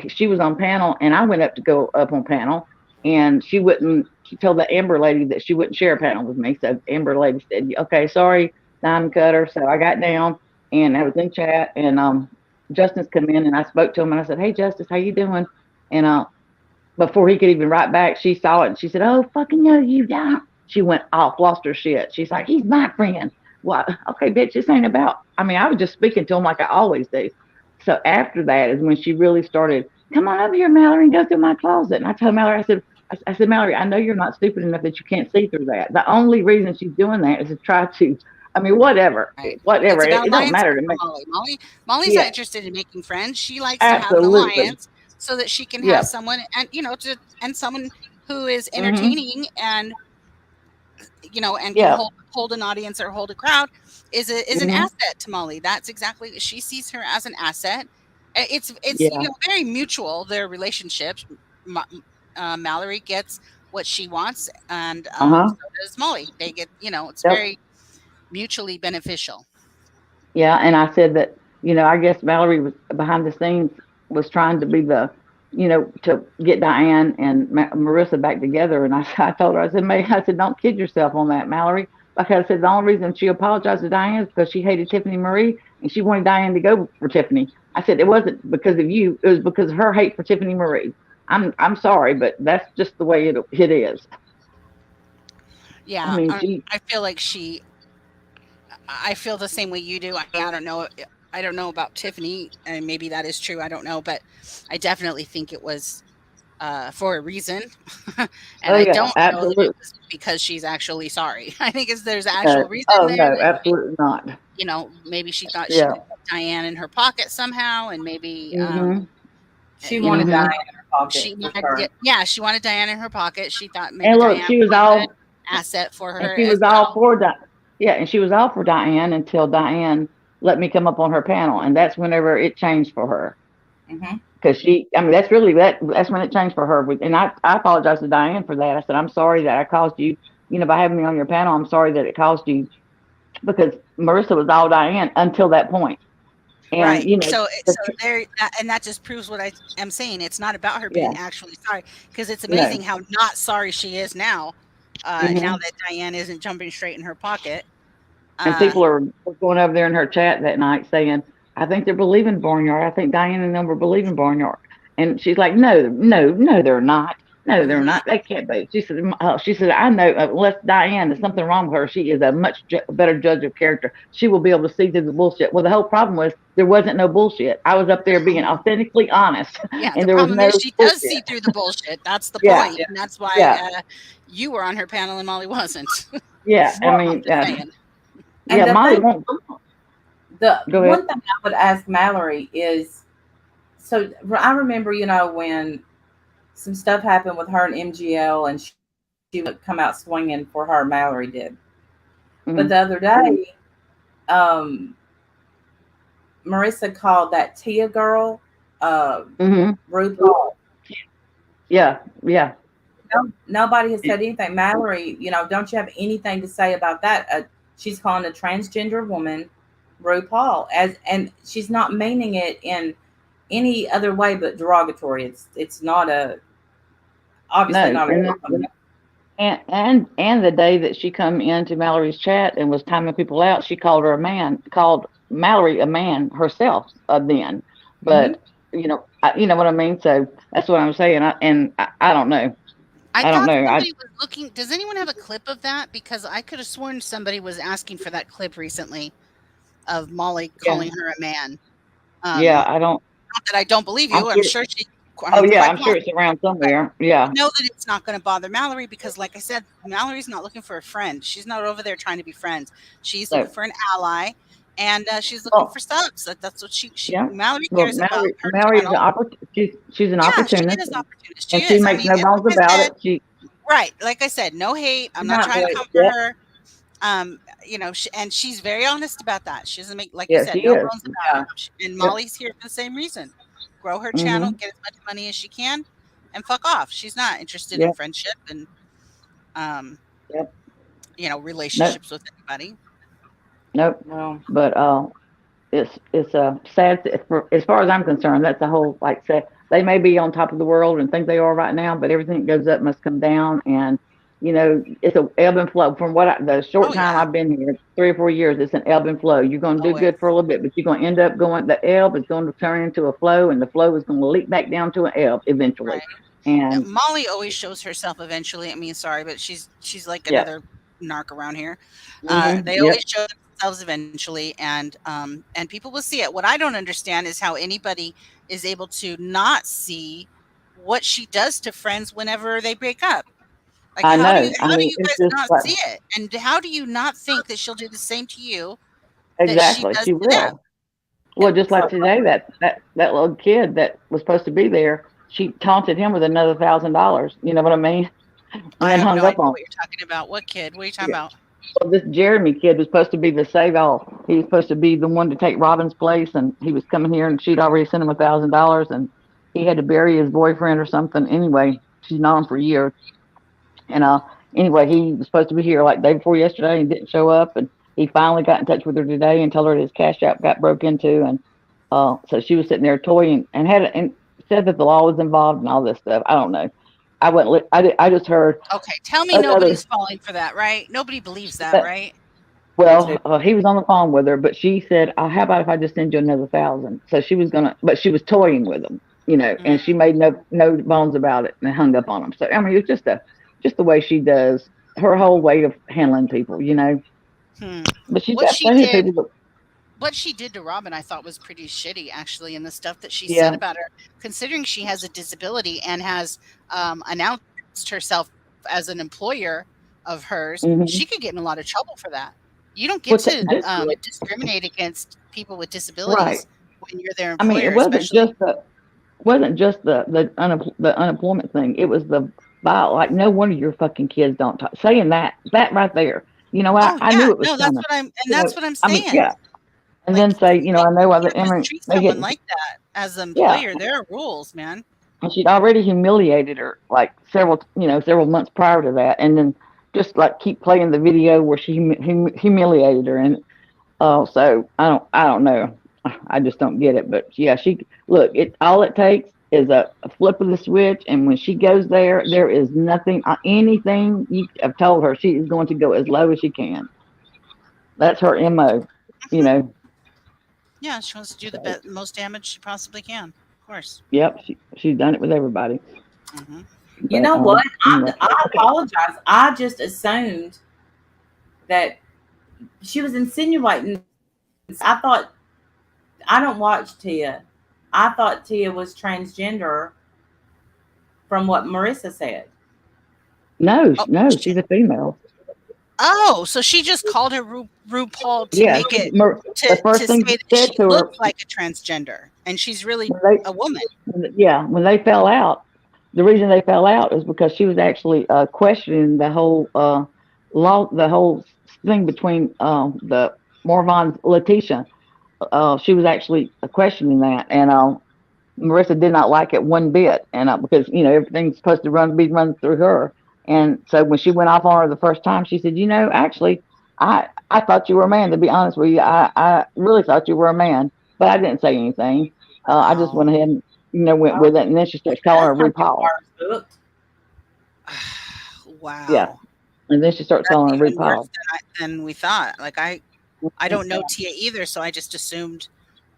she was on panel, and I went up to go up on panel, and she wouldn't. She told the Amber lady that she wouldn't share a panel with me. So Amber lady said, "Okay, sorry, Diamond Cutter." So I got down, and I was in chat, and Justice come in, and I spoke to him, and I said, "Hey, Justice, how you doing?" And before he could even write back, she saw it and she said, "Oh, fucking no, you don't." She went off, lost her shit. She's like, "He's my friend." What? Okay, bitch, this ain't about. I mean, I was just speaking to him like I always do. So after that is when she really started, "Come on over here, Mallory, and go through my closet." And I told Mallory, I said, "Mallory, I know you're not stupid enough that you can't see through that. The only reason she's doing that is to try to, I mean, whatever, Right. whatever. It's about It don't alliance matter to me." for Molly's not Yeah, interested in making friends. She likes to have an absolutely. alliance so that she can have Yeah. someone and and someone who is Hmm. entertaining and and can Yeah. hold an audience or hold a crowd is an Hmm. asset to Molly. That's exactly she sees her as an asset. It's Yeah. very mutual their relationship. Ma- Mallory gets what she wants, and Uh-huh. so does Molly. They get it's Yep. very mutually beneficial. Yeah, and I said that, I guess Valerie was behind the scenes was trying to be to get Diane and Marissa back together. And I told her, I said, May, I said, don't kid yourself on that, Mallory. Like I said, the only reason she apologized to Diane is because she hated Tiffany Marie and she wanted Diane to go for Tiffany. I said, it wasn't because of you. It was because of her hate for Tiffany Marie. I'm sorry, but that's just the way it is. I Yeah, mean, she, I feel like I feel the same way you do. I don't know. I don't know about Tiffany, and maybe that is true. I don't know, but I definitely think it was for a reason, and oh I yeah, don't know that absolutely. it was because she's actually sorry. I think there's an No, actual reason oh there no, that absolutely not. maybe she thought she Yeah. could put Diane in her pocket somehow, and maybe Mhm. She wanted Diane Mhm. in her pocket she for wanted sure. yeah, she wanted Diane in her pocket. She thought maybe And look, Diane she was would be a good all asset for and her she as was all well. for yeah, and she was all for Diane until Diane let me come up on her panel, and that's whenever it changed for her. Hmm. Because I mean, that's when it changed for her. And I apologize to Diane for that. I said, I'm sorry that I caused you, by having me on your panel. I'm sorry that it caused you because Marissa was all Diane until that point. And Right. So the, and that just proves what I am saying. It's not about her yeah, being actually sorry because it's no. amazing how not sorry she is now. Now Hmm. that Diane isn't jumping straight in her pocket. And Uh, people were going over there in her chat that night saying, I think they're believing Barnyard. I think Diane and them were believing Barnyard. And she's like, no, no, no, they're not. No, they're mhm. not. They can't be. She said, I know, unless Diane, there's something wrong with her. She is a much better judge of character. She will be able to see through the bullshit. Well, the whole problem was there wasn't no bullshit. I was up there being authentically honest, Yeah, the and there was problem no is she does bullshit. see through the bullshit. That's the Yeah, point, and that's why yeah, you were on her panel and Molly wasn't. yeah. I Well, I'm mean, just saying. and yeah, the Molly thing, won't the go ahead. one thing I would ask Mallory is, so I remember, when some stuff happened with her and MGL, and she would come out swinging for her. Mallory did, but Hmm. the other day, um, Marissa called that Tia girl, uh, Hmm. RuPaul. Yeah, yeah. No, nobody has said anything. Mallory, don't you have anything to say about that? She's calling a transgender woman RuPaul, and she's not meaning it in any other way but derogatory. It's not obviously No, not a compliment. and the day that she come into Mallory's chat and was timing people out, she called her a man, called Mallory a man herself. Then, Hmm. but you know what I mean. So that's what I'm saying. I don't know. I I don't thought know. somebody was looking. Does anyone have a clip of that? Because I could have sworn somebody was asking for that clip recently of Molly Yeah, calling her a man. yeah. I don't. Not that I don't believe I'm you. I'm sure. sure Oh yeah, quite I'm sure possible. it's around But somewhere. Yeah. I know that it's not going to bother Mallory because, like I said, Mallory's not looking for a friend. She's not over there trying to be friends. She's looking So for an ally, and she's looking well, for subs. That's what she yeah. Mallory Well, cares about Mallory her is channel. she's an Yeah, she opportunist, is opportunist. She and she is. I makes mean, no and bones like I about said, it. She right? Like I said, no hate. I'm She's not not trying to really. come for Yep. her. And she's very honest about that. She doesn't make, like you Yeah, she said, no is. bones about Yeah. it. And Yep. Molly's here for the same reason: grow her channel, Mhm. get as much money as she can, and fuck off. She's not interested in Yep. friendship, and um, Yep. Nope. relationships with anybody. Nope. Well, But it's sad as far as I'm concerned. That's the whole like say they may be on top of the world and think they are right now, but everything that goes up must come down, and it's a ebb and flow. From the Oh short time yeah, I've been here, 3 or 4 years, it's an ebb and flow. You're going to do always. good for a little bit, but you're going to end up going. The ebb is going to turn into a flow, and the flow is going to leak back down to an ebb eventually. Right. And Molly always shows herself eventually. I mean, sorry, but she's like yeah, another narc around here. They always yep, show themselves eventually, and people will see it. What I don't understand is how anybody is able to not see what she does to friends whenever they break up. Like, I how do know. you I how do mean, you it's guys just not like see it? And how do you not think that she'll do the same to you that she exactly does she to them? will. Well, just like so today, that little kid that was supposed to be there, she taunted him with another $1,000. You know what I mean? And I then have hung no up idea on. what you're talking about. What kid? What are you talking Yeah. about? Well, this Jeremy kid was supposed to be the save all. He was supposed to be the one to take Robin's place, and he was coming here, and she'd already sent him $1,000, and he had to bury his boyfriend or something. Anyway, she's known him for years, and anyway, he was supposed to be here like day before yesterday and didn't show up, and he finally got in touch with her today and told her his cash app got broke into, and so she was sitting there toying and said that the law was involved and all this stuff. I don't know. I went. I just heard Okay, tell me another. nobody's falling for that, right? Nobody believes that, That, right? me too. well, he was on the phone with her, but she said, "How about if I just send you another 1,000?" So she was gonna, but she was toying with him, and she Mm, made no bones about it and hung up on him. So I mean, it's just the way she does her whole way of handling people. hmm. But she's What got she plenty of did people that, what she did to Robin, I thought was pretty shitty, actually, and the stuff that she said yeah, about her, considering she has a disability and has announced herself as an employer of hers, she could hmm get in a lot of trouble for that. You don't get what's to this discriminate against people with right? disabilities when you're their I mean, employer, especially. wasn't just the unemployment thing. It was the bio. Like, no wonder your fucking kids don't talk. Saying that right there. Oh I yeah, knew it was no, coming. that's what I'm I mean, saying. yeah. And Like, then say, I know you other can't immigrants. mistreat They someone get, like that as an yeah. employer. There are rules, man. And she'd already humiliated her like several months prior to that, and then just like keep playing the video where she humiliated her, and so I don't know. I just don't get it. But yeah, she look. It all it takes is a flip of the switch, and when she goes there, there is nothing, anything you have told her. She is going to go as low as she can. That's her mo. You know. Yeah, she wants to do the So most damage she possibly can. Of course. yep, she's done it with everybody. Hmm. You But know what? anyway, I okay. apologize. I just assumed that she was insinuating. I thought I don't watch Tia. I thought Tia was transgender from what Marissa said. No, Oh, no, she's a female. oh, so she just called her RuPaul to Yeah, make it the first to thing say she that said she to her looked like a transgender, and she's really when they, a woman. when they fell out, the reason they fell out is because she was actually questioning the whole law, the whole thing between the Morvon's Letitia. She was actually questioning that, and Marissa did not like it one bit, and because everything's supposed to be run through her, and so when she went off on her the first time, she said, actually, I thought you were a man. To be honest with you, I really thought you were a man, but I didn't say anything. I just Wow. went ahead and went Oh, with it, and then she starts calling that's her gonna get RuPaul. worse, booked. Yeah, Wow. and then she starts That's calling her even worse RuPaul. than we thought. Like, I don't know Tia either, so I just assumed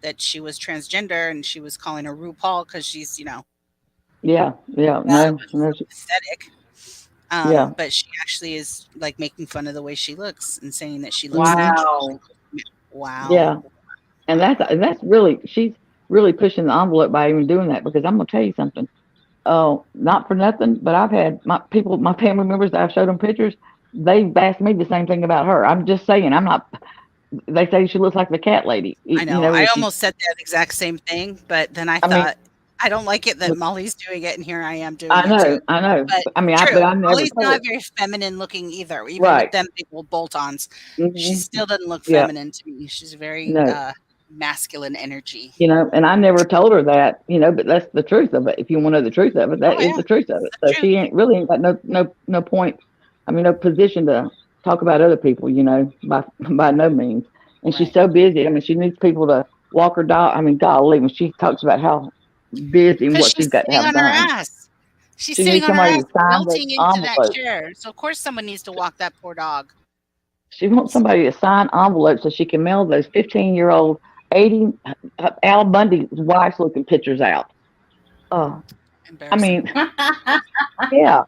that she was transgender and she was calling her RuPaul because she's, Yeah, yeah, so no, pathetic. yeah, But she actually is like making fun of the way she looks and saying that she looks like a hmm Wow. wow. yeah, and that's really she's really pushing the envelope by even doing that because I'm gonna tell you something. Oh, not for nothing, but I've had my family members that I've showed them pictures. They've asked me the same thing about her. I'm just saying, I'm not. They say she looks like the cat lady. I know. I When she. almost said that exact same thing, but then I I mean, thought, I don't like it that Molly's doing it, and here I am doing I it too. know, I know. But I mean, true, but I never Molly's told not her. very feminine looking either. Even with Right. them big old bolt-ons, she hmm still doesn't look Yeah. feminine to me. She's very No. masculine energy. And I never told her that. But that's the truth of it. If you want to know the truth of it, Oh that is yeah, the truth of it. that's So true. she ain't got no point. I mean, no position to talk about other people, by no means. And she's Right. so busy. I mean, she needs people to walk her dog. I mean, golly, when she talks about how busy and Because what she's she's got to sitting have on her done, ass. She's she sitting needs on her somebody ass, to sign those wilting into that envelopes. chair. So of course someone needs to walk that poor dog. She wants somebody to sign envelopes so she can mail those 15-year-old 80 Al Bundy's wife's looking pictures out. Uh, I Embarrassing. mean, yeah.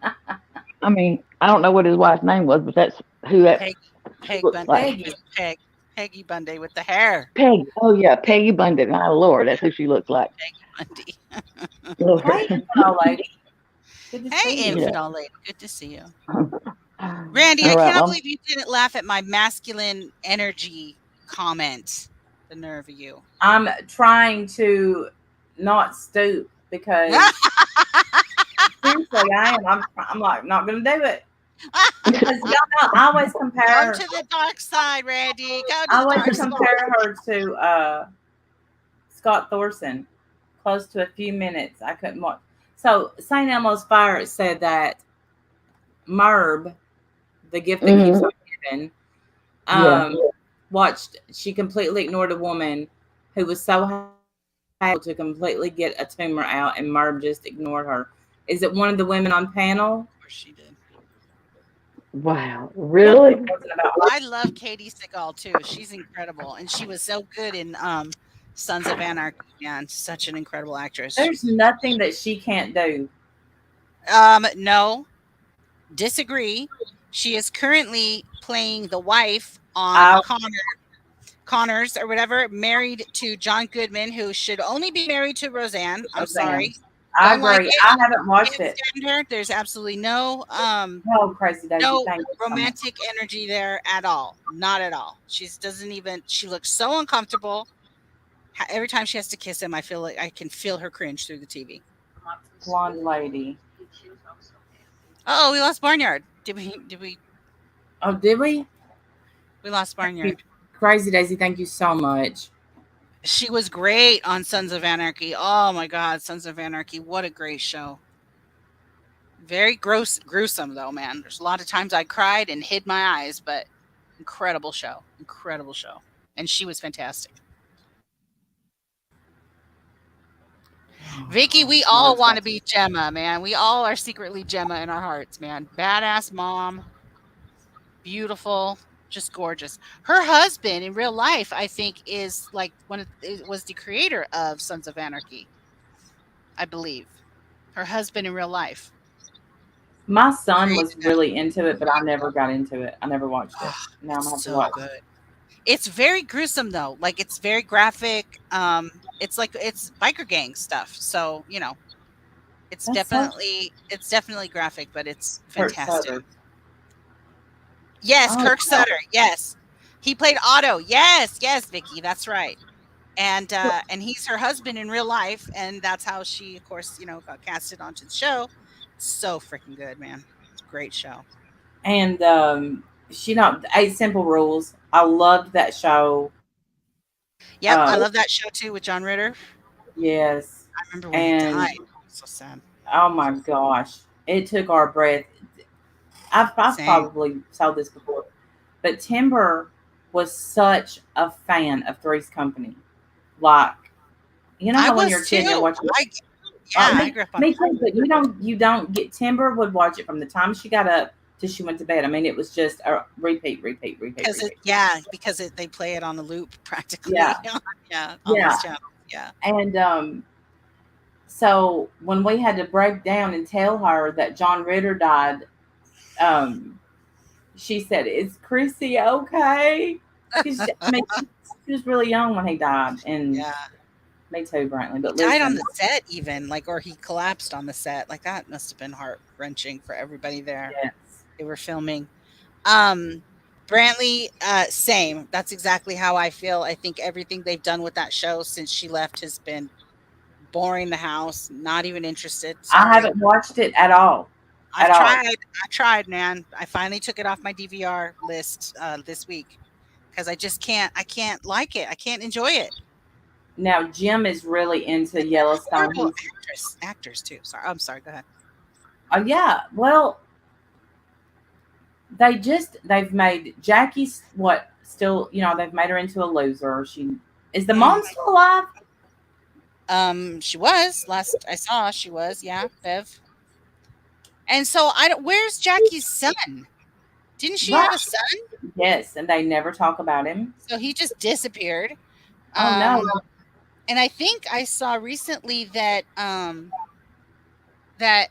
I mean, I don't know what his wife's name was, but that's who that Peg she Peg looks Bundy. like. Peggy. Miss Peggy Bundy with the hair. Peggy. Oh yeah, Peggy Bundy. My Lord, that's who she looks like. Peggy Bundy. Lord. Hey, infidel lady. Good to Hey, see you. Yeah. infidel lady. Good to see you. All Randy, I right. cannot Well, believe you didn't laugh at my masculine energy comment. The nerve of you. I'm trying to not stoop because seriously, I am. I'm like not gonna do it because y'all know I always compare Come her. to the dark side, Randy. Go to I the always dark side. compare her to Scott Thorson. Close to a few minutes, I couldn't watch. So St. Elmo's Fire said that Merb, the gift that keeps mhm, on giving, yeah. watched. She completely ignored a woman who was so able to completely get a tumor out, and Merb just ignored her. Is it one of the women on panel? Of course she did. Wow. It Really? wasn't about her. I love Katie Seagal too. She's incredible, and she was so good in Sons of Anarchy. Man, such an incredible actress. There's nothing that she can't do. No, disagree. She is currently playing the wife on I Connors or whatever, married to John Goodman, who should only be married to Roseanne. I'm Roseanne. sorry, I don't like agree. it. I haven't watched Can't it. stand her. There's absolutely no Oh, crazy Daisy, no thank you so much. romantic energy there at all. Not at all. She doesn't even. She looks so uncomfortable. Every time she has to kiss him, I feel like I can feel her cringe through the TV. Blonde lady. Oh, we lost Barnyard. Did we? Did we? Oh, did we? We lost Barnyard. Crazy Daisy, thank you so much. She was great on Sons of Anarchy. Oh my God, Sons of Anarchy! What a great show. Very gruesome though, man. There's a lot of times I cried and hid my eyes, but incredible show, and she was fantastic. Vicky, we all want to be Gemma, man. We all are secretly Gemma in our hearts, man. Badass mom, beautiful, just gorgeous. Her husband in real life, I think, is like was the creator of Sons of Anarchy. I believe her husband in real life My son created was that. really into it, but I never got into it. I never watched it. Oh, Now I'm gonna have it's to so watch it. good. It's very gruesome though. Like it's very graphic. It's like it's biker gang stuff. So That's so it's definitely graphic, but it's Kurt fantastic. Sutter. Yes, Oh, Kirk Sutter. Yes, he played Otto. Yes, Vicky, that's right. And he's her husband in real life, and that's how she, of course, got casted onto the show. So freaking good, man. It's a great show. and Eight Simple Rules. I loved that show. Yep, I love that show too with John Ritter. Yes, I remember when he and died. So sad. oh my gosh, it took our breath. I've Same. probably told this before, but Timber was such a fan of Three's Company. Like, you know I how when was you're a kid and you're too. watching. I grew up on Me too, but you don't get Timber would watch it from the time she got up till she went to bed. I mean, it was just a repeat. because they play it on a loop practically. Yeah. Yeah, on Yeah. this channel. Yeah. And so when we had to break down and tell her that John Ritter died, she said, "Is Chrissy okay?" I mean, she was really young when he died, and Yeah. me too, Brantley. But He died on listen, the set even, or he collapsed on the set. Like that must have been heart-wrenching for everybody there. yes, They were filming. Brantley, same. That's exactly how I feel. I think everything they've done with that show since she left has been boring the house, not even interested. I Sorry. haven't watched it at all. I've at all. tried. I tried, man. I finally took it off my DVR list this week because I just can't. I can't like it. I can't enjoy it. Now Jim is really into Yellowstone. Horrible actors too. Sorry. I'm sorry. Go ahead. Oh yeah, well, they've made Jackie's what still, they've made her into a loser. She is the Mm. mom still alive? She was last I saw. She was, yeah, Bev. And so I don't. Where's Jackie's son? Didn't she have Right. a son? Yes, and they never talk about him. So he just disappeared. Oh no. And I think I saw recently that that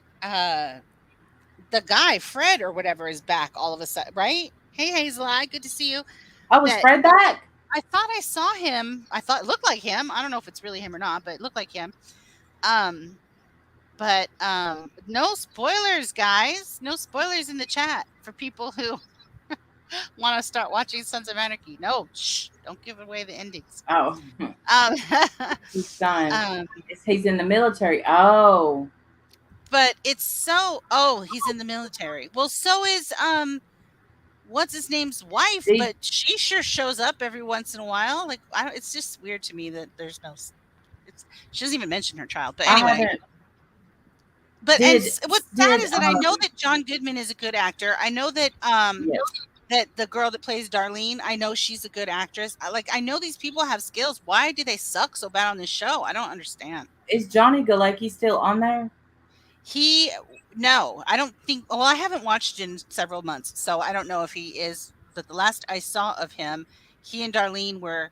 the guy Fred or whatever is back all of a sudden, right? Hey Hazel, good to see you. Oh, was That Fred back? I thought I saw him. I thought it looked like him. I don't know if it's really him or not, but it looked like him. Um, but no spoilers, guys. No spoilers in the chat for people who want to start watching Sons of Anarchy. No, shh, don't give away the endings. Oh, Um, his son. He's in the military. Oh, but it's so. Oh, he's in the military. Well, so is what's his name's wife, See? but she sure shows up every once in a while. Like it's just weird to me that there's no. She doesn't even mention her child. But anyway. But what's sad is that I know that John Goodman is a good actor. I know that yes. that the girl that plays Darlene, I know she's a good actress. I know these people have skills. Why do they suck so bad on this show? I don't understand. Is Johnny Galecki still on there? No, I don't think. Well, I haven't watched in several months, so I don't know if he is. But the last I saw of him, he and Darlene were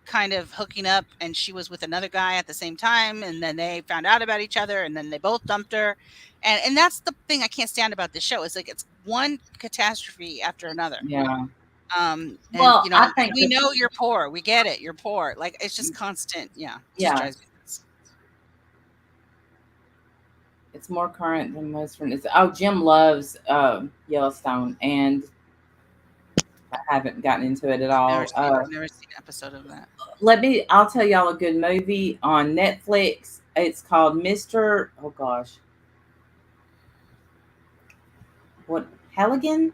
kind of hooking up, and she was with another guy at the same time, and then they found out about each other, and then they both dumped her, and that's the thing I can't stand about this show. It's like it's one catastrophe after another. Yeah. And, well, I think we know you're poor. We get it. You're poor. Like it's just constant. Yeah. Yeah. It's more current than Western. Jim loves Yellowstone, and I haven't gotten into it at all. I've never seen an episode of that. I'll tell y'all a good movie on Netflix. It's called Mr. Oh gosh. What Halligan?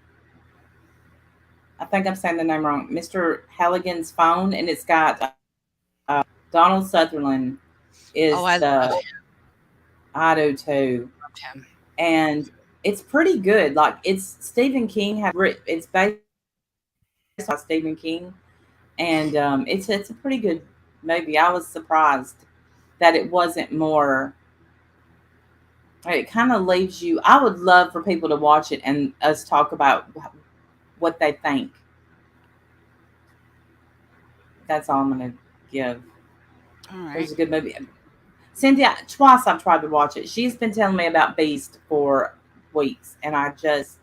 I think I'm saying the name wrong. Mr. Halligan's Phone, and it's got Donald Sutherland is the I do too. And it's pretty good. Like it's Stephen King it's based on Stephen King, and it's a pretty good movie. I was surprised that it wasn't more. It kind of leaves you. I would love for people to watch it and us talk about what they think. That's all I'm going to give. All right. It was a good movie. Cynthia, twice I've tried to watch it. She's been telling me about Beast for weeks, and I just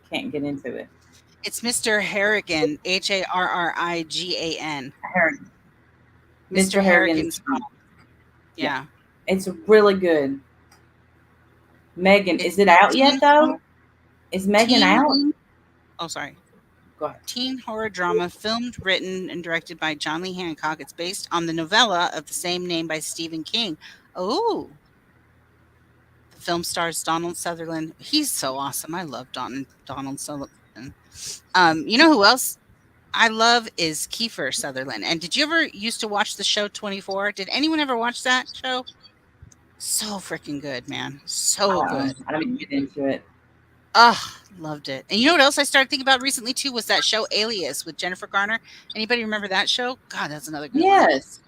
can't get into it. It's Mr. Harrigan, Harrigan. Mr. Harrigan's Phone. Yeah. It's really good. Megan, is it out yet though? Is Megan out? Oh, sorry. Go ahead. Teen horror drama filmed, written, and directed by John Lee Hancock. It's based on the novella of the same name by Stephen King. Oh. The film stars Donald Sutherland. He's so awesome. I love Donald Sutherland. You know who else I love is Kiefer Sutherland. And did you ever used to watch the show 24? Did anyone ever watch that show? So freaking good, man. So good. I don't even get into it. Oh, loved it. And you know what else I started thinking about recently too was that show Alias with Jennifer Garner. Anybody remember that show? God, that's another good one. Yes.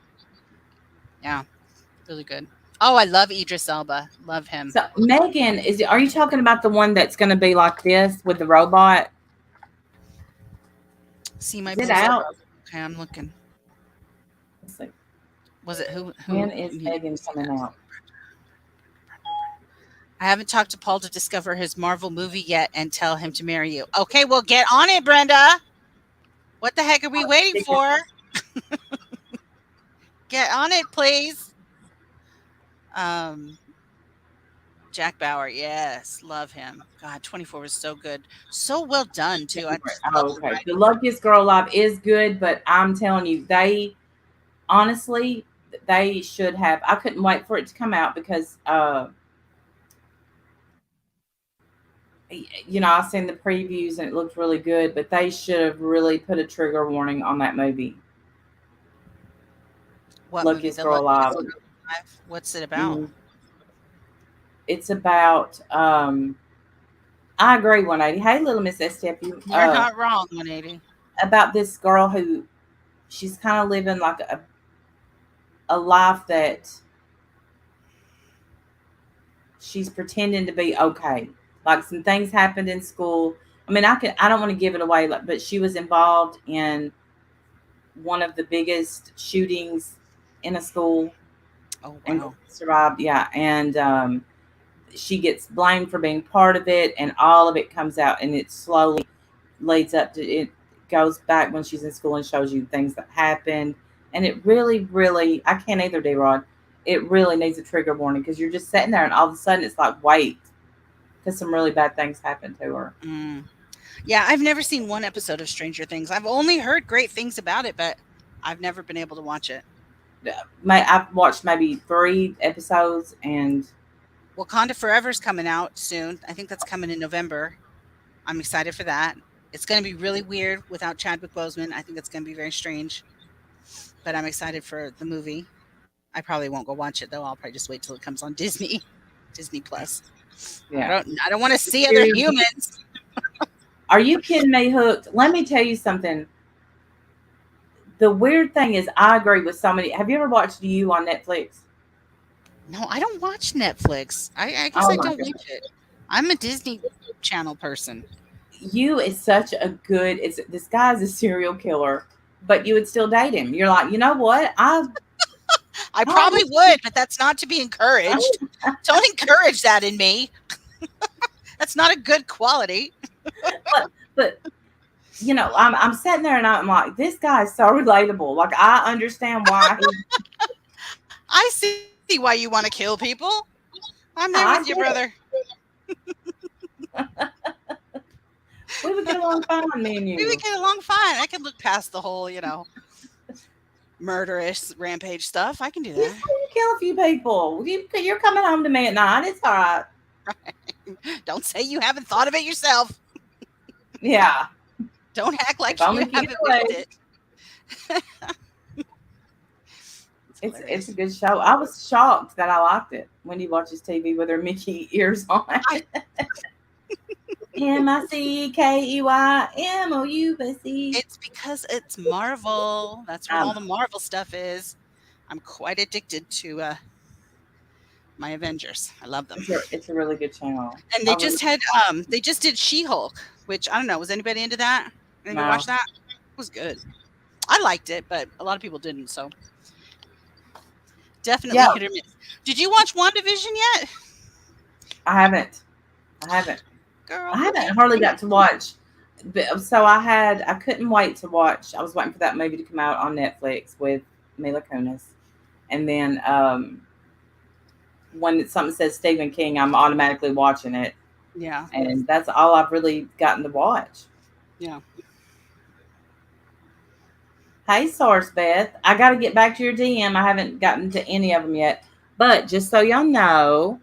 Yeah. Really good. Oh, I love Idris Elba. Love him. So Megan, are you talking about the one that's going to be like this with the robot? See my. Is it out? Okay, I'm looking. Let's see. Was it who? When is Megan coming out? I haven't talked to Paul to discover his Marvel movie yet and tell him to marry you. Okay, well, get on it, Brenda. What the heck are we waiting for? Get on it, please. Jack Bauer, yes, love him. God, 24 was so good, so well done too. Okay, The Luckiest Girl Alive is good, but I'm telling you, they should have. I couldn't wait for it to come out because, I've seen the previews and it looked really good, but they should have really put a trigger warning on that movie. What Luckiest Girl Alive? What's it about? It's about I agree, 180. Hey, little Miss Estep, You're not wrong, 180. about this girl who she's kind of living like a life that she's pretending to be okay. Like some things happened in school. I mean, I don't want to give it away, but she was involved in one of the biggest shootings in a school Oh, and wow. survived. Yeah, and she gets blamed for being part of it, and all of it comes out, and it slowly leads up to it. Goes back when she's in school and shows you things that happened, and it really, really, I can't either, D-Rod. It really needs a trigger warning because you're just sitting there, and all of a sudden it's like, wait, because some really bad things happened to her. Mm. Yeah, I've never seen one episode of Stranger Things. I've only heard great things about it, but I've never been able to watch it. I've watched maybe 3 episodes, and Wakanda Forever's coming out soon. I think that's coming in November. I'm excited for that. It's going to be really weird without Chadwick Boseman. I think it's going to be very strange, but I'm excited for the movie. I probably won't go watch it though. I'll probably just wait till it comes on Disney, Disney Plus. yeah. I don't want to see other humans. Are you kidding me, Hooked? Let me tell you something. The weird thing is, I agree with so many. Have you ever watched You on Netflix? No, I don't watch Netflix. I guess Oh I my don't goodness. watch it. I'm a Disney Channel person. You is such a good. It's this guy's a serial killer, but you would still date him. You're like, you know what? I probably would, but that's not to be encouraged. Don't encourage that in me. That's not a good quality. but you know, I'm sitting there and I'm like, this guy is so relatable. Like I understand why I see why you want to kill people. I'm there I with you, get it. brother. We would get along fine, me and We you. would get along fine. I can look past the whole, murderous rampage stuff. I can do You that. still kill a few people. You're coming home to me at night. It's all right. Don't say you haven't thought of it yourself. Yeah. Don't act like If only you you haven't get lived away. it. It's a good show. I was shocked that I liked it when he watches TV with her Mickey ears on. MICKEYMOUC. It's because it's Marvel. That's where all the Marvel stuff is. I'm quite addicted to my Avengers. I love them. It's a really good channel. And they just had they just did She-Hulk, which I don't know. Was anybody into that? Anybody watch that? It was good. I liked it, but a lot of people didn't. So definitely hit or miss. Did you watch WandaVision yet? I haven't. Girl, I haven't hardly got to watch. So I couldn't wait to watch. I was waiting for that movie to come out on Netflix with Mila Kunis, and then when something says Stephen King, I'm automatically watching it. Yeah, and that's all I've really gotten to watch. Yeah. Hey, Source Beth, I got to get back to your DM. I haven't gotten to any of them yet, but just so y'all know,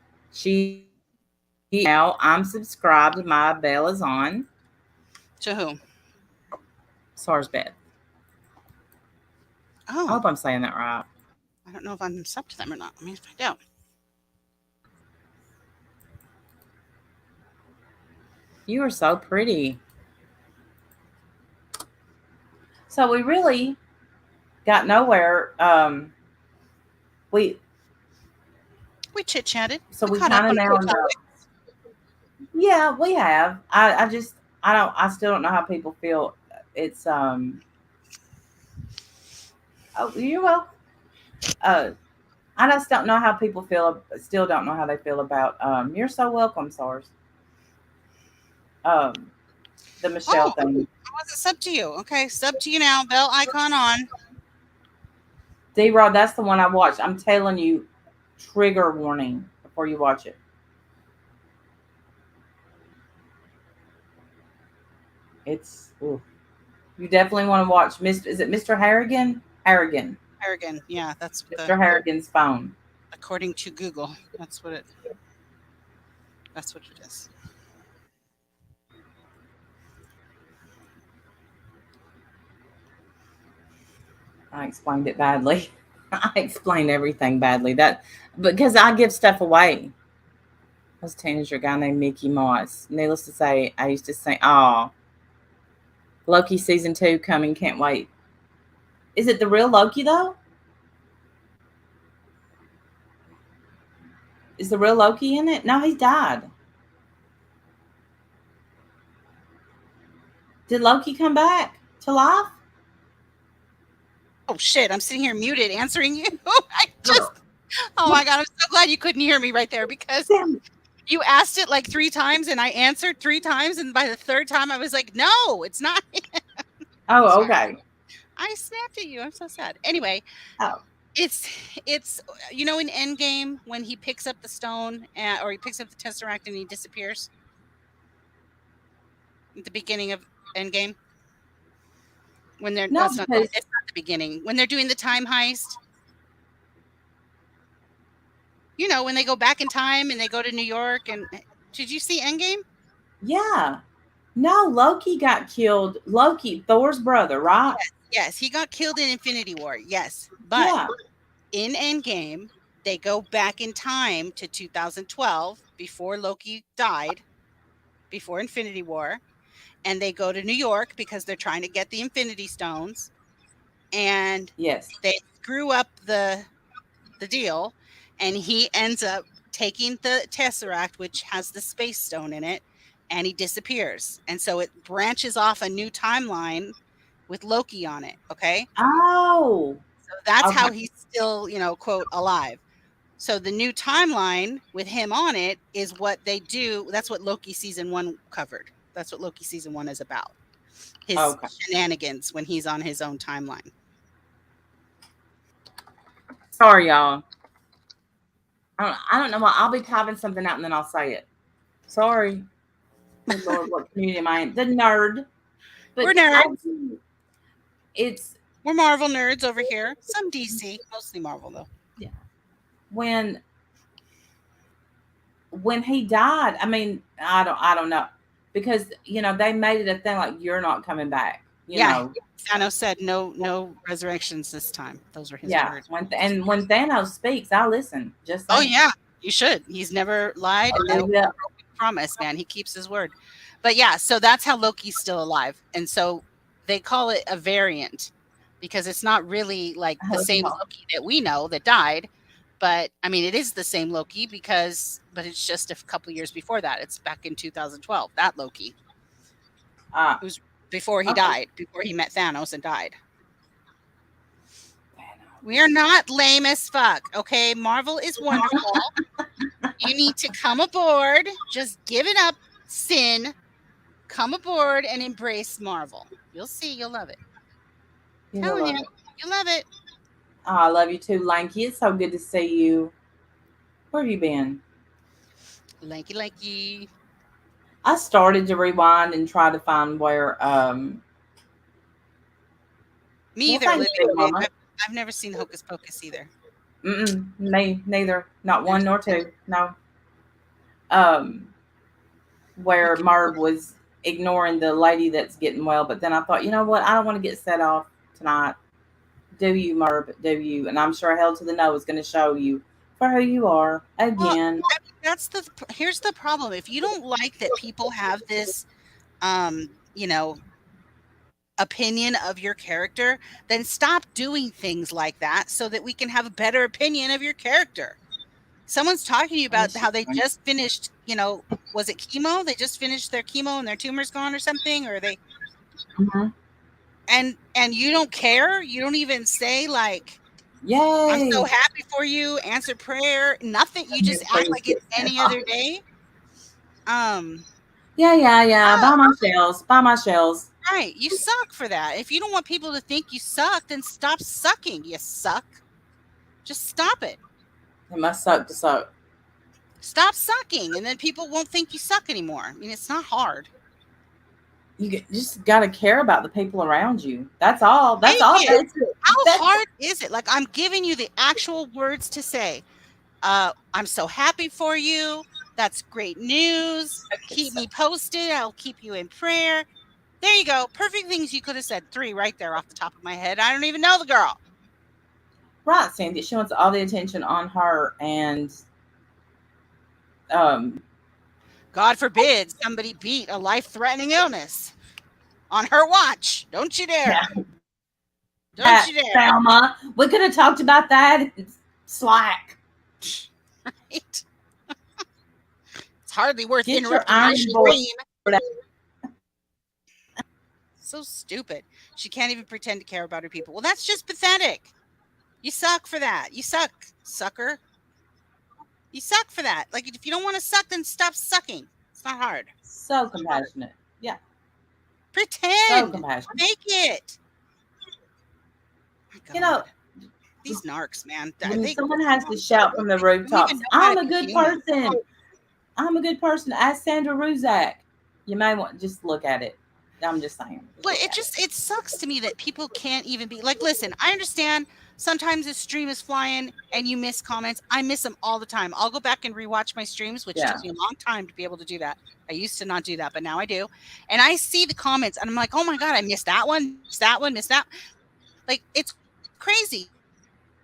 now I'm subscribed. My bell is on. To whom? Source Beth. Oh, I hope I'm saying that right. I don't know if I'm sub to them or not. Let me find out. You are so pretty. So we really got nowhere. We chit chatted. So we kind of now know. Yeah, we have. I still don't know how people feel. It's oh, you're welcome. I just don't know how people feel. Still don't know how they feel about. You're so welcome, Sars. The Michelle thing. I wasn't sub to you. Okay, sub to you now. Bell icon on. D-Rod, that's the one I watched. I'm telling you, trigger warning before you watch it. It's ooh. You definitely want to watch. Is it Mr. Harrigan? Harrigan. Yeah, that's Mr. Harrigan's phone. According to Google, that's what it is. I explained it badly. I explain everything badly. That because I give stuff away. was a teenager guy named Mickey Mouse. Needless to say, I used to say, "Oh, Loki season 2 coming, can't wait." Is it the real Loki though? Is the real Loki in it? No, he died. Did Loki come back to life? Oh shit! I'm sitting here muted, answering you. I just. Oh my god! I'm so glad you couldn't hear me right there because Damn. you asked it like 3 times and I answered 3 times, and by the 3rd time I was like, "No, it's not." Oh, okay. I snapped at you. I'm so sad. Anyway, Oh, it's in Endgame when he picks up the stone or he picks up the Tesseract and he disappears at the beginning of Endgame. When they're no, that's not because it's not the beginning. When they're doing the time heist. When they go back in time and they go to New York and did you see Endgame? yeah, no, Loki got killed. Loki, Thor's brother, right? Yes, he got killed in Infinity War. Yes. But Yeah, in Endgame, they go back in time to 2012 before Loki died, before Infinity War, and they go to New York because they're trying to get the Infinity Stones, and yes. they screw up the deal, and he ends up taking the Tesseract, which has the Space Stone in it, and he disappears. And so it branches off a new timeline with Loki on it, okay? Oh, So that's okay. how he's still, quote, alive. So the new timeline with him on it is what they do. That's what Loki season 1 covered. That's what Loki season 1 is about. His Okay. shenanigans when he's on his own timeline. Sorry, y'all. I don't know why. I'll be typing something out and then I'll say it. Sorry. Good Lord, what community am I in? The nerd. But We're nerds. It's We're Marvel nerds over here. Some DC, mostly Marvel though. yeah. When he died, I mean, I don't know. Because, they made it a thing like you're not coming back. Thanos said no resurrections this time. Those were his words. When Thanos speaks, I listen. Just Oh saying. yeah, you should. He's never lied. No promise, man. He keeps his word. But yeah, so that's how Loki's still alive, and so they call it a variant because it's not really like the same Loki that we know that died. But I mean, it is the same Loki but it's just a couple years before that. It's back in 2012. That Loki. It was before he died, before he met Thanos and died. We are not lame as fuck, okay? Marvel is wonderful. You need to come aboard. Just give it up, sin. Come aboard and embrace Marvel. You'll see. You'll love it. Telling you, you'll love it. Oh, I love you too, Lanky. It's so good to see you. Where have you been? Lanky. I started to rewind and try to find where Me either. I've never seen Hocus Pocus either. Me neither. Not one nor two. No. Where Marv was ignoring the lady that's getting well, but then I thought, you know what? I don't want to get set off tonight. Do you, Marv? Do you? And I'm sure Hell to the No is going to show you for who you are again. Well, here's the problem. If you don't like that people have this, opinion of your character, then stop doing things like that so that we can have a better opinion of your character. Someone's talking to you about how they just finished, was it chemo? They just finished their chemo and their tumor's gone or something, or they. Mm-hmm. And you don't care. You don't even say like, "Yay, I'm so happy for you." Answer prayer. Nothing. You just act like it's any other day. Yeah. Buy my shells. Right. You suck for that. If you don't want people to think you suck, then stop sucking. You suck. Just stop it. It must suck to suck. Stop sucking, and then people won't think you suck anymore. I mean, it's not hard. You just got to care about the people around you. That's all. That's all. How hard is it? Like, I'm giving you the actual words to say. I'm so happy for you. That's great news. Keep me posted. I'll keep you in prayer. There you go. Perfect things you could have said. 3 right there off the top of my head. I don't even know the girl. Right, Sandy. She wants all the attention on her, and God forbid somebody beat a life-threatening illness on her watch. Don't you dare. Yeah. Don't you dare. Thelma, we could have talked about that. It's Slack. Right? It's hardly worth Get your interrupting my iron board. stream. So stupid. She can't even pretend to care about her people. Well, that's just pathetic. You suck for that. You suck, sucker. You suck for that. Like, if you don't want to suck, then stop sucking. It's not hard. So compassionate. Yeah. Pretend. So compassionate. Make it. You know, these narcs, man. when someone has to shout from the rooftops, I'm a good person. I'm a good person. Ask Sandra Ruzak. You may want just look at it. I'm just saying. But it sucks to me that people can't even be like, listen, I understand sometimes the stream is flying and you miss comments. I miss them all the time. I'll go back and rewatch my streams, which took me a long time to be able to do that. I used to not do that, but now I do. And I see the comments and I'm like, oh my God, I missed that one, missed that one, missed that. Like, it's crazy.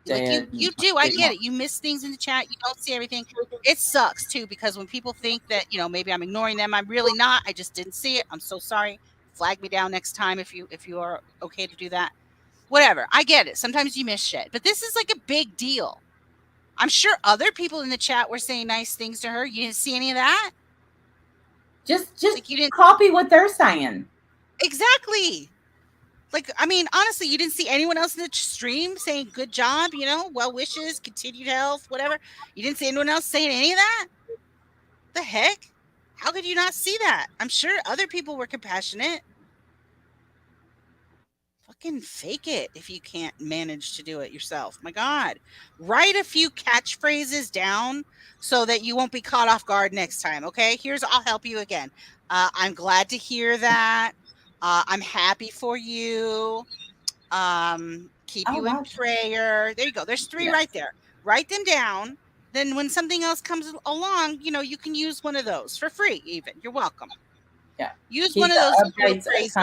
Like you do. I get it. You miss things in the chat. You don't see everything. It sucks too, because when people think that, maybe I'm ignoring them, I'm really not. I just didn't see it. I'm so sorry. Flag me down next time if you are okay to do that. Whatever. I get it. Sometimes you miss shit, but this is like a big deal. I'm sure other people in the chat were saying nice things to her. You didn't see any of that? Just like you didn't copy what they're saying. Exactly. Like, I mean, honestly, you didn't see anyone else in the stream saying good job, well wishes, continued health, whatever. You didn't see anyone else saying any of that? The heck? How could you not see that? I'm sure other people were compassionate. Fucking fake it if you can't manage to do it yourself. My God. Write a few catchphrases down so that you won't be caught off guard next time, okay? I'll help you again. I'm glad to hear that. I'm happy for you. Keep you in prayer. There you go. There's 3 right there. Write them down. Then when something else comes along, you can use one of those for free even. You're welcome. Yeah. Use one of those phrases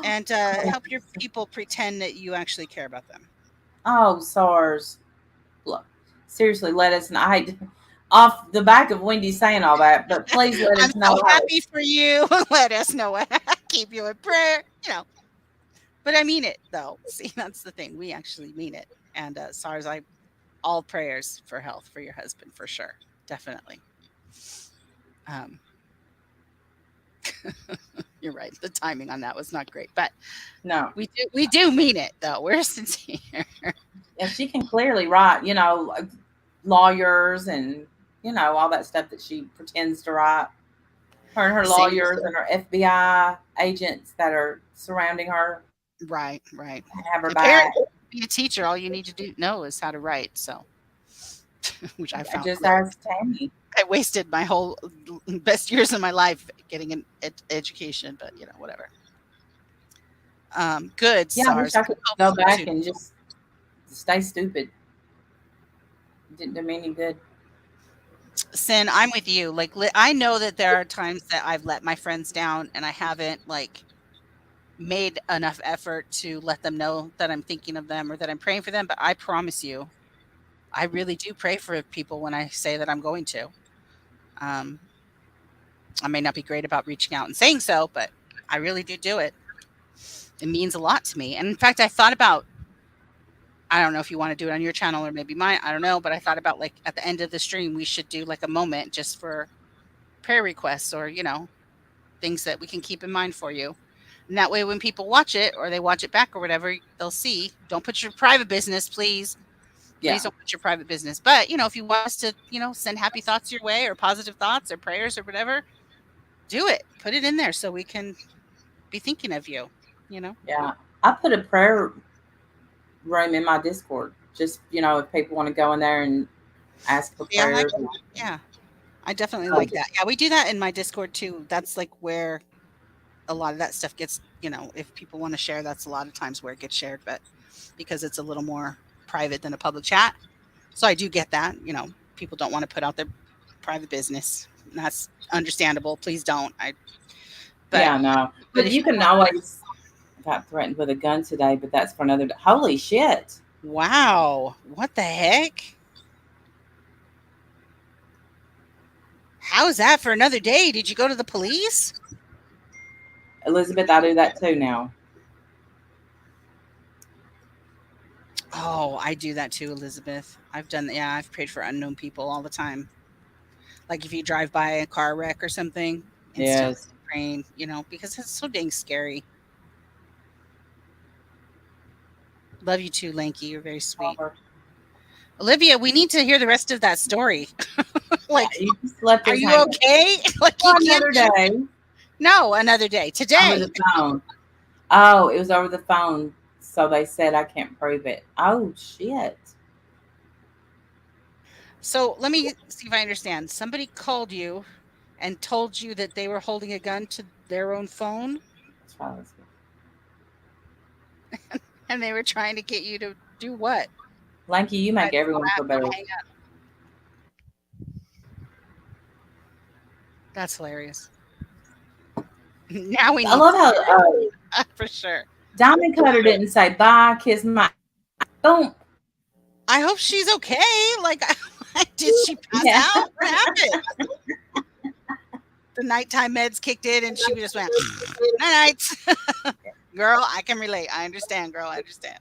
and help your people pretend that you actually care about them. Oh, SARS. Look, seriously, let us know. Off the back of Wendy saying all that, but please let us know. I'm so happy for you. Let us know. Keep you in prayer. But I mean it though. See, that's the thing. We actually mean it. And SARS, all prayers for health for your husband for sure, definitely. You're right. The timing on that was not great, but no, we do mean it though. We're sincere. And she can clearly write, lawyers and all that stuff that she pretends to write. Her and her lawyers and her FBI agents that are surrounding her. Right. Have her back. Be a teacher. All you need to know is how to write. So, which I found. Just ask Tammy. I wasted my whole best years of my life getting an education, but whatever. Good. Yeah, I wish I could go back and just stay stupid. Didn't do me any good. Sin, I'm with you. Like, I know that there are times that I've let my friends down and I haven't made enough effort to let them know that I'm thinking of them or that I'm praying for them. But I promise you, I really do pray for people when I say that I'm going to. I may not be great about reaching out and saying so, but I really do it. It means a lot to me. And in fact, I thought about, I don't know if you want to do it on your channel or maybe mine, I don't know, but I thought about at the end of the stream, we should do a moment just for prayer requests or, things that we can keep in mind for you. And that way, when people watch it or they watch it back or whatever, they'll see. Don't put your private business, please. Please don't put your private business. But, if you want us to, send happy thoughts your way or positive thoughts or prayers or whatever, do it. Put it in there so we can be thinking of you, Yeah. I put a prayer room in my Discord. Just, if people want to go in there and ask for prayers. I definitely like that. Yeah, we do that in my Discord too. That's where a lot of that stuff gets, if people want to share, that's a lot of times where it gets shared, but because it's a little more private than a public chat. So I do get that, people don't want to put out their private business. That's understandable. Please don't. But you can always, I got threatened with a gun today, but that's for another day. Holy shit. Wow. What the heck? How's that for another day? Did you go to the police? Elizabeth, I do that too now. Oh, I do that too, Elizabeth. I've prayed for unknown people all the time. Like if you drive by a car wreck or something, instantly Yes. praying, because it's so dang scary. Love you too, Lanky. You're very sweet. Olivia, we need to hear the rest of that story. Like, You just left are us you hanging. okay? Like you can't. Another day No, another day. over Today. the phone. Oh, it was over the phone. So they said I can't prove it. Oh shit. So let me see if I understand. Somebody called you and told you that they were holding a gun to their own phone Let's try this one. and they were trying to get you to do what? Lanky, you make everyone feel better. Hang up. That's hilarious. Now we need I love how for sure. Diamond Cutter didn't say bye, kiss my. Don't. I hope she's okay. Like, did she pass Yeah. out? What happened? The nighttime meds kicked in and she just went, night night. Girl, I can relate. I understand, girl. I understand.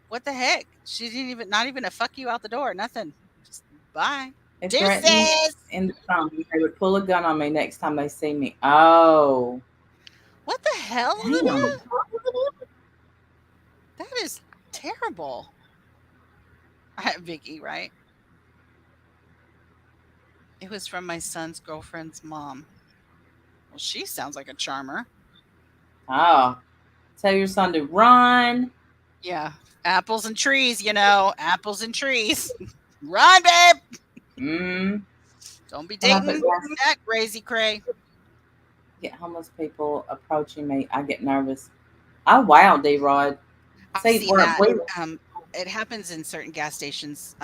What the heck? She didn't even, not even a fuck you out the door. Nothing. Just bye. It threatened Deuces. in the phone. They would pull a gun on me next time they see me. Oh. What the hell, Damn. Olivia? That is terrible. Vicky, right? It was from my son's girlfriend's mom. Well, she sounds like a charmer. Oh. Tell your son to run. Yeah. Apples and trees, apples and trees. Run, babe. Don't be dating that crazy cray. Get homeless people approaching me. I get nervous. Oh, wow, D-Rod. I've seen that. It happens in certain gas stations.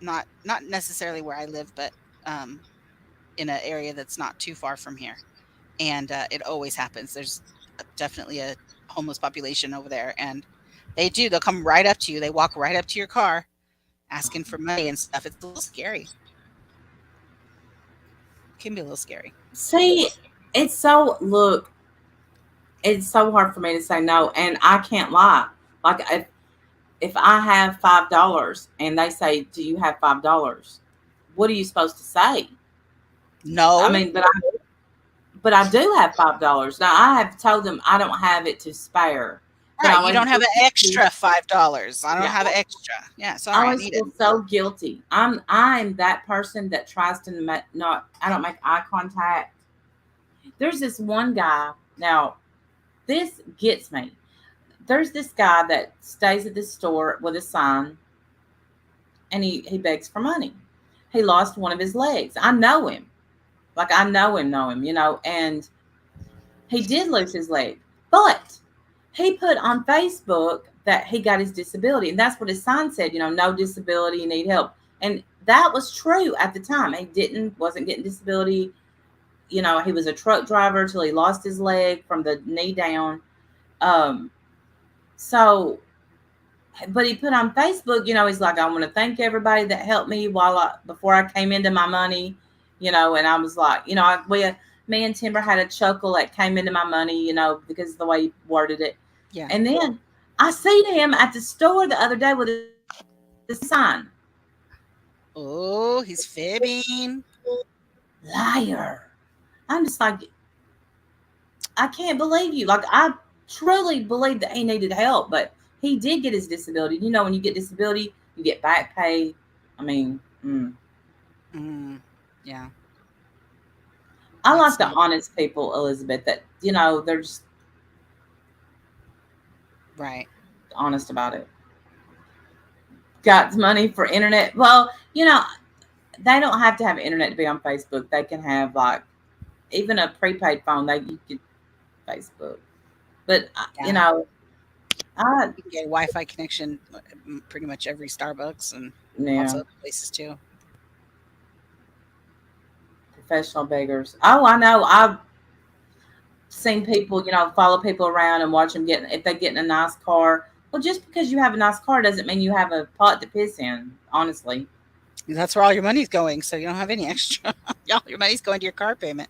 Not necessarily where I live, but in an area that's not too far from here. And it always happens. There's definitely a homeless population over there. And they'll come right up to you. They walk right up to your car asking for money and stuff. It's a little scary. It can be a little scary. See, it's so hard for me to say no. And I can't lie. Like, if I have $5 and they say, do you have $5? What are you supposed to say? No. I mean, but I do have $5. Now, I have told them I don't have it to spare. Right, you don't have an extra $5. I don't have an extra. Yeah, sorry, I always feel so guilty. I'm that person that tries to I don't make eye contact. There's this one guy. Now, this gets me. There's this guy that stays at this store with a sign, and he begs for money. He lost one of his legs. I know him. Like, I know him, and he did lose his leg. But he put on Facebook that he got his disability, and that's what his sign said, no disability, you need help. And that was true at the time. He wasn't getting disability. He was a truck driver till he lost his leg from the knee down. But he put on Facebook, he's like, I want to thank everybody that helped me before I came into my money, and I was like, me and Timber had a chuckle that came into my money, because of the way he worded it. Yeah. And then I seen him at the store the other day with the sign. Oh, he's fibbing. Liar. I'm just like, I can't believe you. Like, I truly believe that he needed help, but he did get his disability. When you get disability, you get back pay. I mean, yeah. I like the honest people, Elizabeth, that, they're just right, honest about it. Got money for internet. Well, they don't have to have internet to be on Facebook. They can have, like, even a prepaid phone. You could Facebook. But, I get a Wi-Fi connection pretty much every Starbucks and lots of other places too. Professional beggars. Oh, I know. I've seen people, follow people around and watch them if they get in a nice car. Well, just because you have a nice car doesn't mean you have a pot to piss in, honestly. That's where all your money's going, so you don't have any extra. All your money's going to your car payment.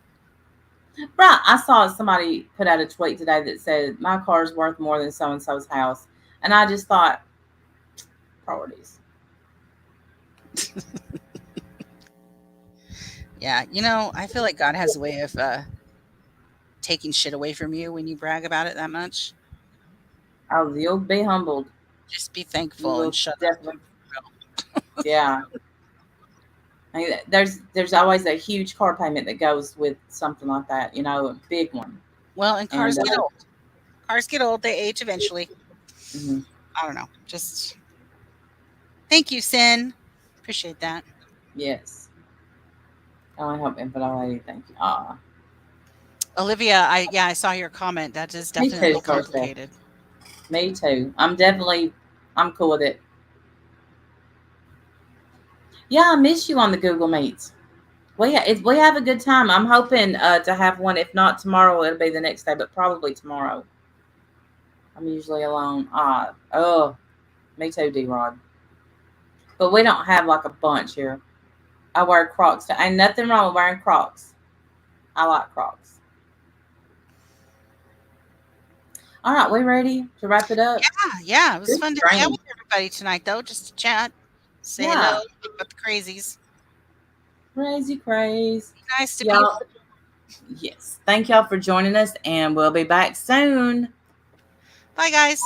Right. I saw somebody put out a tweet today that said, my car's worth more than so and so's house. And I just thought, priorities. Yeah, you know, I feel like God has a way of taking shit away from you when you brag about it that much. Oh, you'll be humbled. Just be You thankful will and shut up. definitely. Yeah. I mean, there's always a huge car payment that goes with something like that, a big one. Well, and cars And get old. Cars get old. They age eventually. mhm. I don't know. Just thank you, Sin. Appreciate that. Yes. I help infidelity. Thank you. Olivia, I saw your comment. That is Me too, definitely Thursday. complicated. Me too. I'm cool with it. Yeah, I miss you on the Google Meets. We have a good time. I'm hoping to have one. If not tomorrow, it'll be the next day, but probably tomorrow. I'm usually alone. Me too, D-Rod. But we don't have like a bunch here. I wear Crocs. Ain't nothing wrong with wearing Crocs. I like Crocs. All right, we ready to wrap it up? Yeah. It was Good fun to hang out training. with everybody tonight, though, just to chat, say Yeah. hello about the crazies. Crazy craze. Nice to Y'all. Yes. Thank y'all for joining us, and we'll be back soon. Bye, guys.